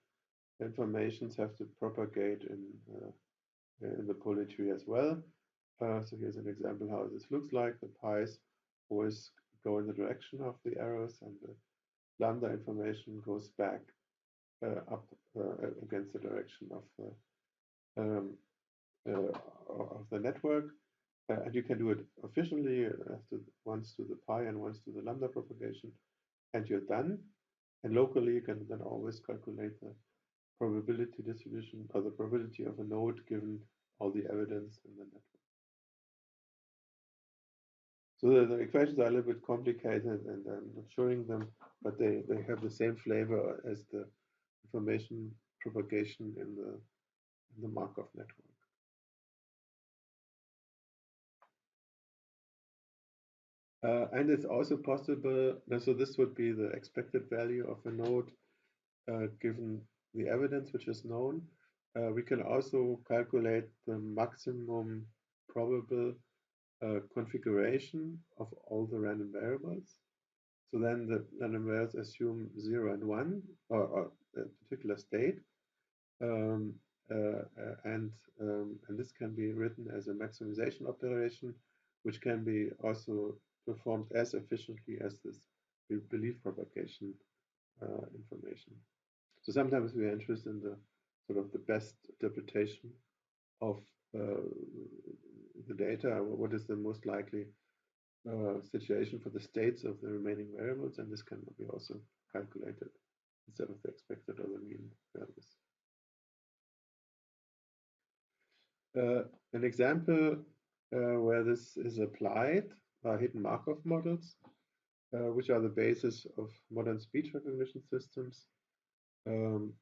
informations have to propagate in the polytree as well. So here's an example how this looks like. The pi's always go in the direction of the arrows, and the lambda information goes back up against the direction um, of the network. And you can do it efficiently, once to the pi and once to the lambda propagation, and you're done. And locally, you can then always calculate the probability distribution or the probability of a node given all the evidence in the network. So the equations are a little bit complicated, and I'm not showing them, but they have the same flavor as the information propagation in the Markov network. And it's also possible, so this would be the expected value of a node given the evidence which is known. We can also calculate the maximum probable configuration of all the random variables. So then the random variables assume 0 and 1, or a particular state. Um, and this can be written as a maximization operation, which can be also performed as efficiently as this belief propagation information. So sometimes we are interested in the sort of the best interpretation of the data. What is the most likely situation for the states of the remaining variables, and this can be also calculated instead of the expected or the mean values. An example where this is applied are hidden Markov models, which are the basis of modern speech recognition systems. So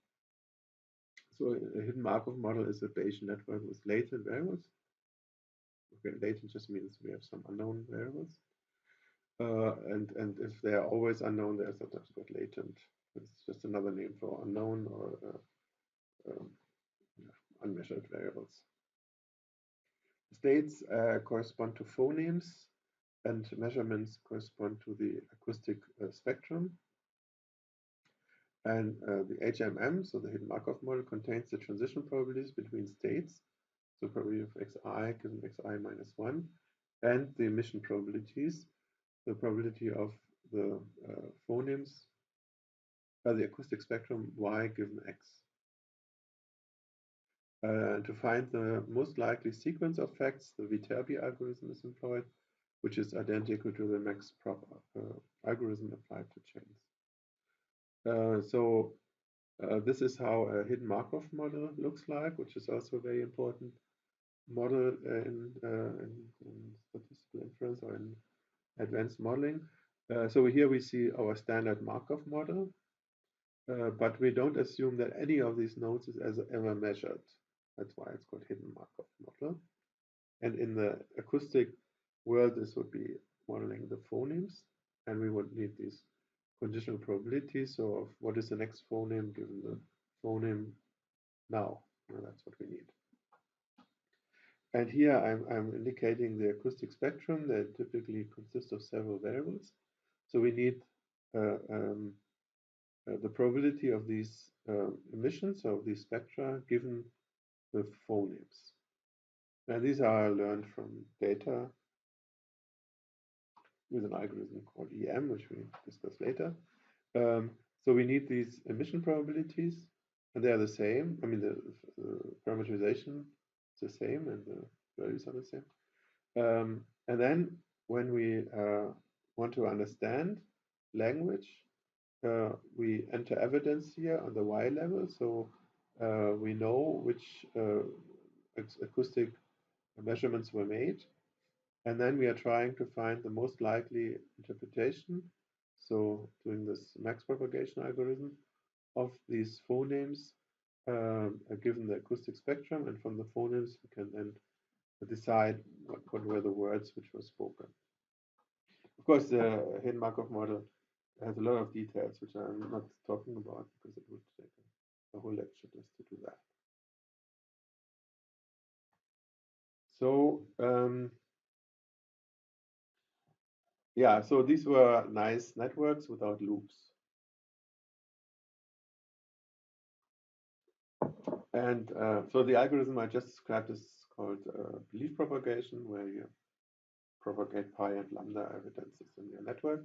a hidden Markov model is a Bayesian network with latent variables. Okay, latent just means we have some unknown variables. And if they are always unknown, they're sometimes called latent. It's just another name for unknown or unmeasured variables. States correspond to phonemes, and measurements correspond to the acoustic spectrum. And the HMM, so the hidden Markov model, contains the transition probabilities between states, so probability of xi given xi minus 1, and the emission probabilities, the probability of the phonemes by the acoustic spectrum y given x. To find the most likely sequence of facts, the Viterbi algorithm is employed, which is identical to the max prop algorithm applied to chains. So this is how a hidden Markov model looks like, which is also a very important model in statistical inference or in advanced modeling. So here we see our standard Markov model, but we don't assume that any of these nodes is ever measured. That's why it's called hidden Markov model. And in the acoustic world, this would be modeling the phonemes, and we would need these conditional probabilities. So of what is the next phoneme given the phoneme now? That's what we need. And here I'm indicating the acoustic spectrum that typically consists of several variables. So we need the probability of these emissions of these spectra given the phonemes. And these are learned from data with an algorithm called EM, which we discuss later. So we need these emission probabilities, and they are the same. I mean, the parameterization is the same, and the values are the same. And then when we want to understand language, we enter evidence here on the Y level. So we know which acoustic measurements were made. And then we are trying to find the most likely interpretation. So doing this max propagation algorithm of these phonemes given the acoustic spectrum. And from the phonemes, we can then decide what were the words which were spoken. Of course, the hidden Markov model has a lot of details, which I'm not talking about because it would take a whole lecture just to do that. So yeah, so these were nice networks without loops. And so the algorithm I just described is called belief propagation, where you propagate pi and lambda evidences in your network.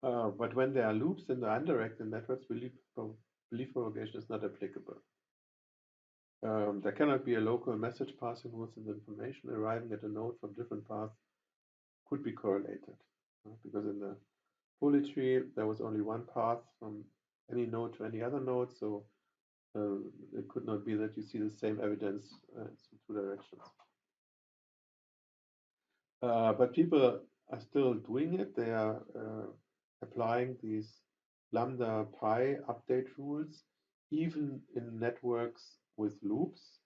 But when there are loops in the undirected networks, belief propagation is not applicable. There cannot be a local message passing rules, and the information arriving at a node from different paths could be correlated. Because in the Poly tree, there was only one path from any node to any other node, so it could not be that you see the same evidence in two directions. But people are still doing it. They are applying these lambda pi update rules, even in networks with loops.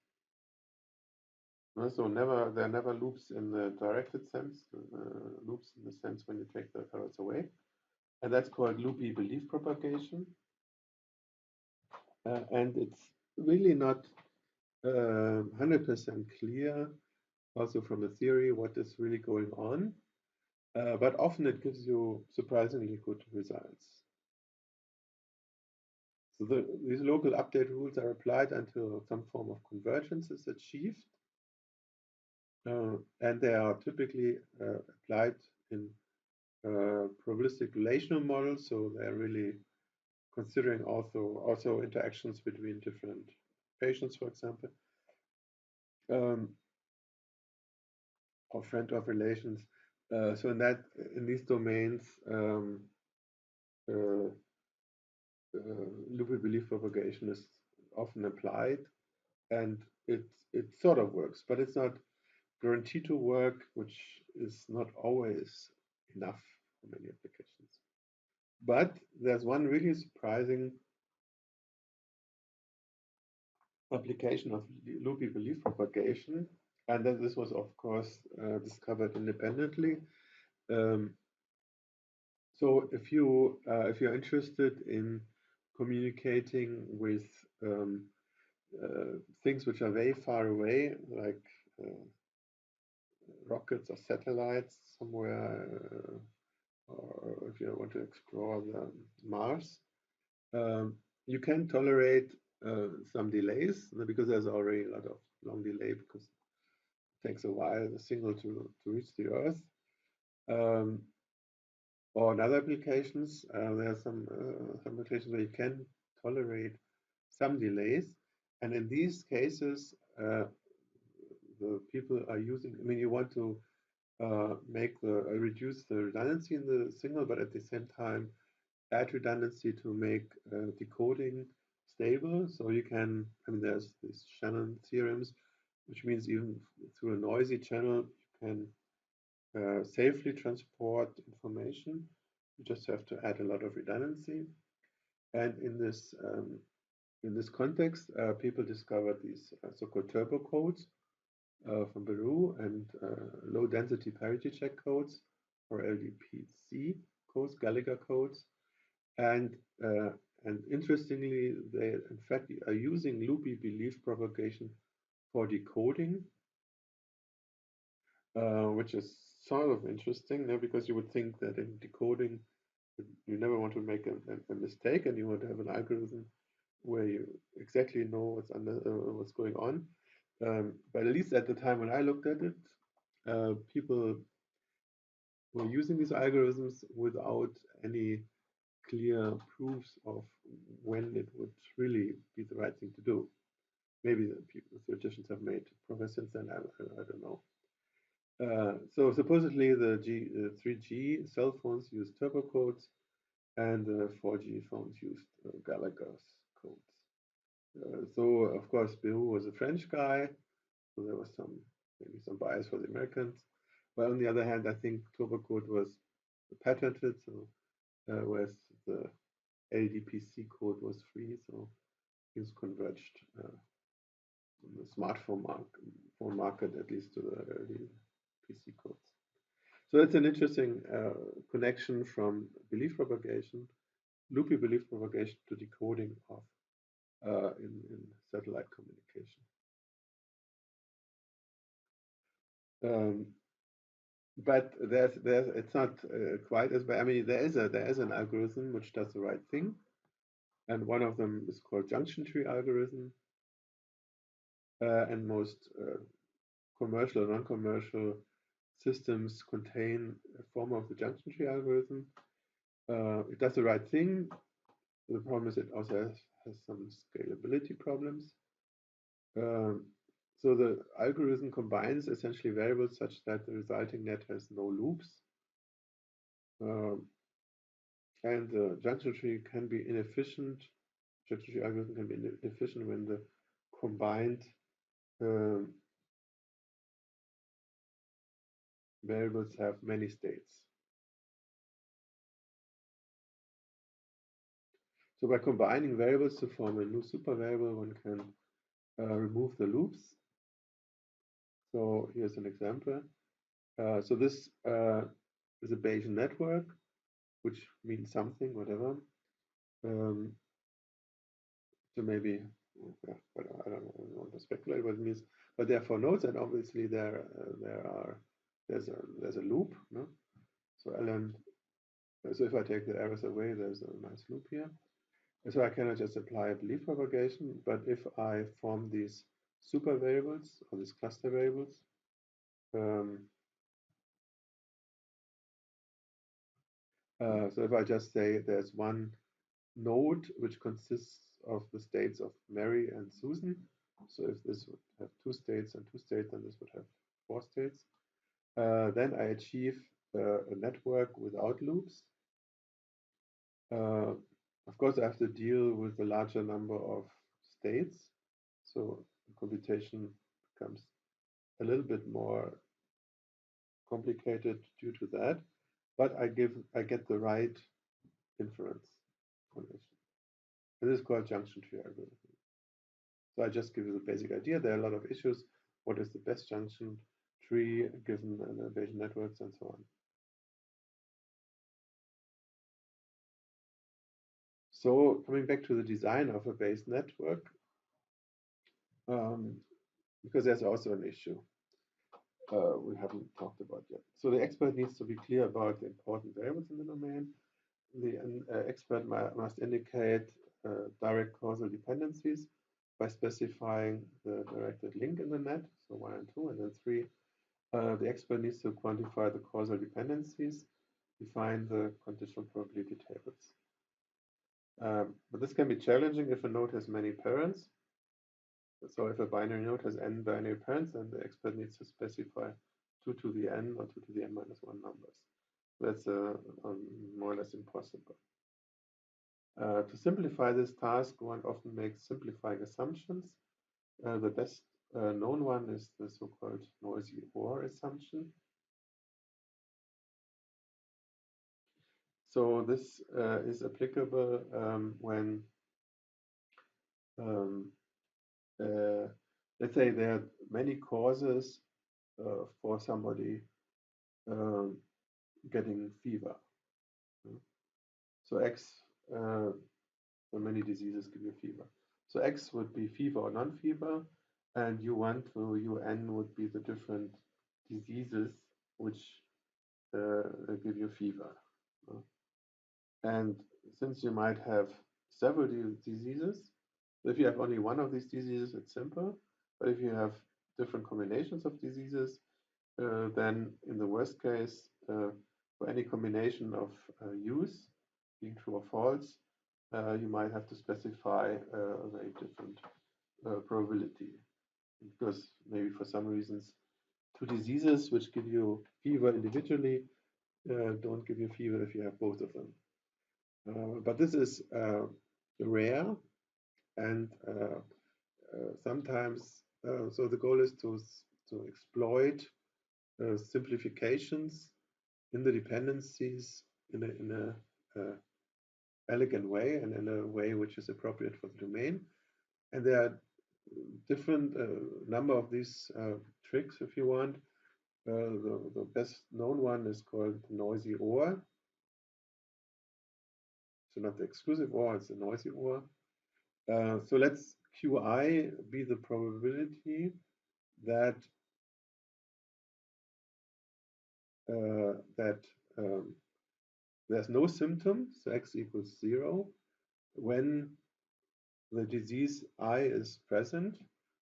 So there are never loops in the directed sense, loops in the sense when you take the errors away. And that's called loopy belief propagation. And it's really not 100% clear, also from the theory, what is really going on. But often it gives you surprisingly good results. So these local update rules are applied until some form of convergence is achieved. And they are typically applied in probabilistic relational models. So they're really considering also interactions between different patients, for example, or friend of relations. So in these domains, loopy belief propagation is often applied, and it sort of works, but it's not guaranteed to work, which is not always enough for many applications. But there's one really surprising application of loopy belief propagation, and then this was of course discovered independently. So if you're interested in communicating with things which are very far away, like rockets or satellites somewhere, or if you want to explore the Mars, you can tolerate some delays because there's already a lot of long delay because it takes a while the signal to reach the Earth. Or in other applications, there are some applications where you can tolerate some delays, and in these cases, the people are using. I mean, you want to reduce the redundancy in the signal, but at the same time add redundancy to make decoding stable. So you can. I mean, there's these Shannon theorems, which means even through a noisy channel, you can safely transport information. You just have to add a lot of redundancy. And in this context, people discovered these so-called turbo codes from Peru and low density parity check codes or LDPC codes, Gallagher codes. And interestingly, they in fact are using loopy belief propagation for decoding, which is sort of interesting, because you would think that in decoding, you never want to make a mistake, and you want to have an algorithm where you exactly know what's going on. But at least at the time when I looked at it, people were using these algorithms without any clear proofs of when it would really be the right thing to do. Maybe the theoreticians have made progress since then. I don't know. So supposedly the 3G cell phones use turbo codes, and the 4G phones used Gallagher's codes. So of course Behu was a French guy, so there was maybe some bias for the Americans. But on the other hand, I think turbo code was patented, so whereas the LDPC code was free, so things converged in the smartphone market, at least to the early PC codes. So it's an interesting connection from belief propagation, loopy belief propagation, to decoding of in satellite communication. But it's not quite as bad. I mean, there is an algorithm which does the right thing, and one of them is called junction tree algorithm, and most commercial or non-commercial systems contain a form of the junction tree algorithm. It does the right thing. The problem is it also has some scalability problems. So the algorithm combines essentially variables such that the resulting net has no loops. And the junction tree can be inefficient. Junction tree algorithm can be inefficient when the combined variables have many states. So by combining variables to form a new super variable, one can remove the loops. So here's an example. So this is a Bayesian network, which means something, whatever. So maybe, yeah, but I don't want to speculate what it means. But there are 4 nodes, and obviously there's a loop. No? So ln. So if I take the errors away, there's a nice loop here. So I cannot just apply a belief propagation, but if I form these super variables or these cluster variables, so if I just say there's one node which consists of the states of Mary and Susan, so if this would have 2 states and 2 states, then this would have 4 states, then I achieve a network without loops. Of course, I have to deal with a larger number of states, so the computation becomes a little bit more complicated due to that, but I get the right inference condition. And this is called junction tree algorithm. So I just give you the basic idea. There are a lot of issues. What is the best junction tree given Bayesian networks and so on. So coming back to the design of a Bayes network, because there's also an issue we haven't talked about yet. So the expert needs to be clear about the important variables in the domain. The expert must indicate direct causal dependencies by specifying the directed link in the net, so 1 and 2, and then 3. The expert needs to quantify the causal dependencies, define the conditional probability tables. But this can be challenging if a node has many parents. So if a binary node has n binary parents, then the expert needs to specify 2 to the n or 2 to the n minus 1 numbers. That's more or less impossible. To simplify this task, one often makes simplifying assumptions. The best known one is the so-called noisy OR assumption. So this is applicable when, let's say, there are many causes for somebody getting fever. So X, so many diseases give you fever. So X would be fever or non-fever, and U1 to UN would be the different diseases which give you fever. And since you might have several diseases, if you have only one of these diseases, it's simple. But if you have different combinations of diseases, then in the worst case, for any combination of U's being true or false, you might have to specify a very different probability. Because maybe for some reasons, 2 diseases which give you fever individually don't give you fever if you have both of them. But this is rare, and sometimes, so the goal is to exploit simplifications in the dependencies in a elegant way and in a way which is appropriate for the domain. And there are different number of these tricks, if you want. The best known one is called noisy OR. So not the exclusive OR, it's the noisy OR. So let's Qi be the probability that that there's no symptom, so x equals 0, when the disease I is present,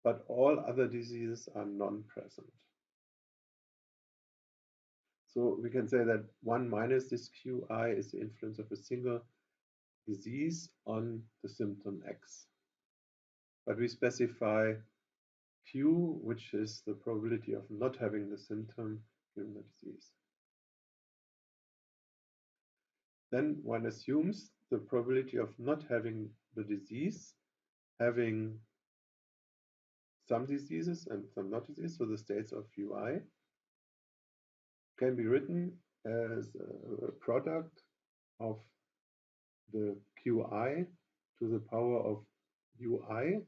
but all other diseases are non-present. So we can say that 1 minus this qi is the influence of a single disease on the symptom x. But we specify q, which is the probability of not having the symptom given the disease. Then one assumes the probability of not having the disease, having some diseases and some not diseases, so the states of ui, can be written as a product of the qi to the power of ui.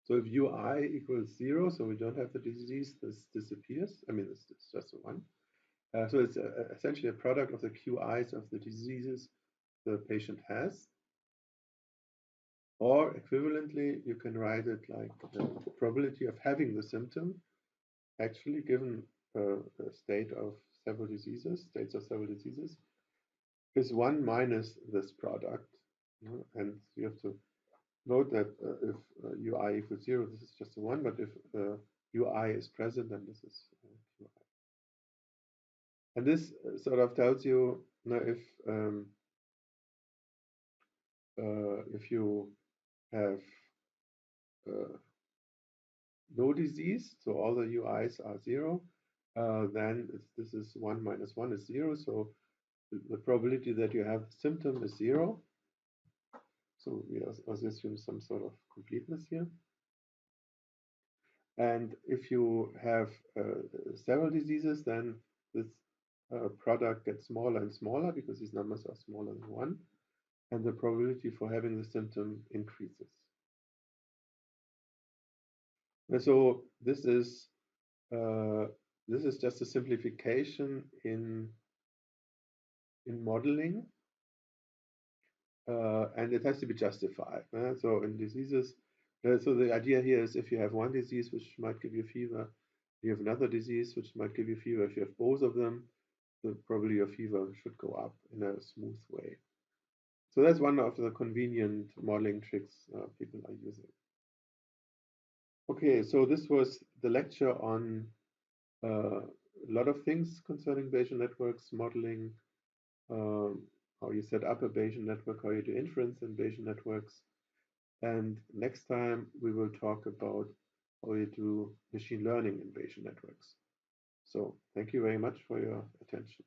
So if ui equals 0, so we don't have the disease, this disappears. I mean, it's just a 1. So it's essentially a product of the QIs of the diseases the patient has. Or equivalently, you can write it like the probability of having the symptom, actually given a state of several diseases, states of several diseases, is 1 minus this product. And you have to note that if ui equals 0, this is just a 1, but if ui is present, then this is qi. And this sort of tells you, if you have no disease, so all the ui's are 0, then this is 1 minus 1 is 0. So the probability that you have the symptom is 0. So we also assume some sort of completeness here. And if you have several diseases, then this product gets smaller and smaller because these numbers are smaller than 1. And the probability for having the symptom increases. And so this is just a simplification in modeling, and it has to be justified. So in diseases, so the idea here is if you have one disease which might give you fever, you have another disease which might give you fever. If you have both of them, the probability of fever should go up in a smooth way. So that's one of the convenient modeling tricks people are using. Okay, so this was the lecture on a lot of things concerning Bayesian networks, modeling, how you set up a Bayesian network, how you do inference in Bayesian networks. And next time we will talk about how you do machine learning in Bayesian networks. So thank you very much for your attention.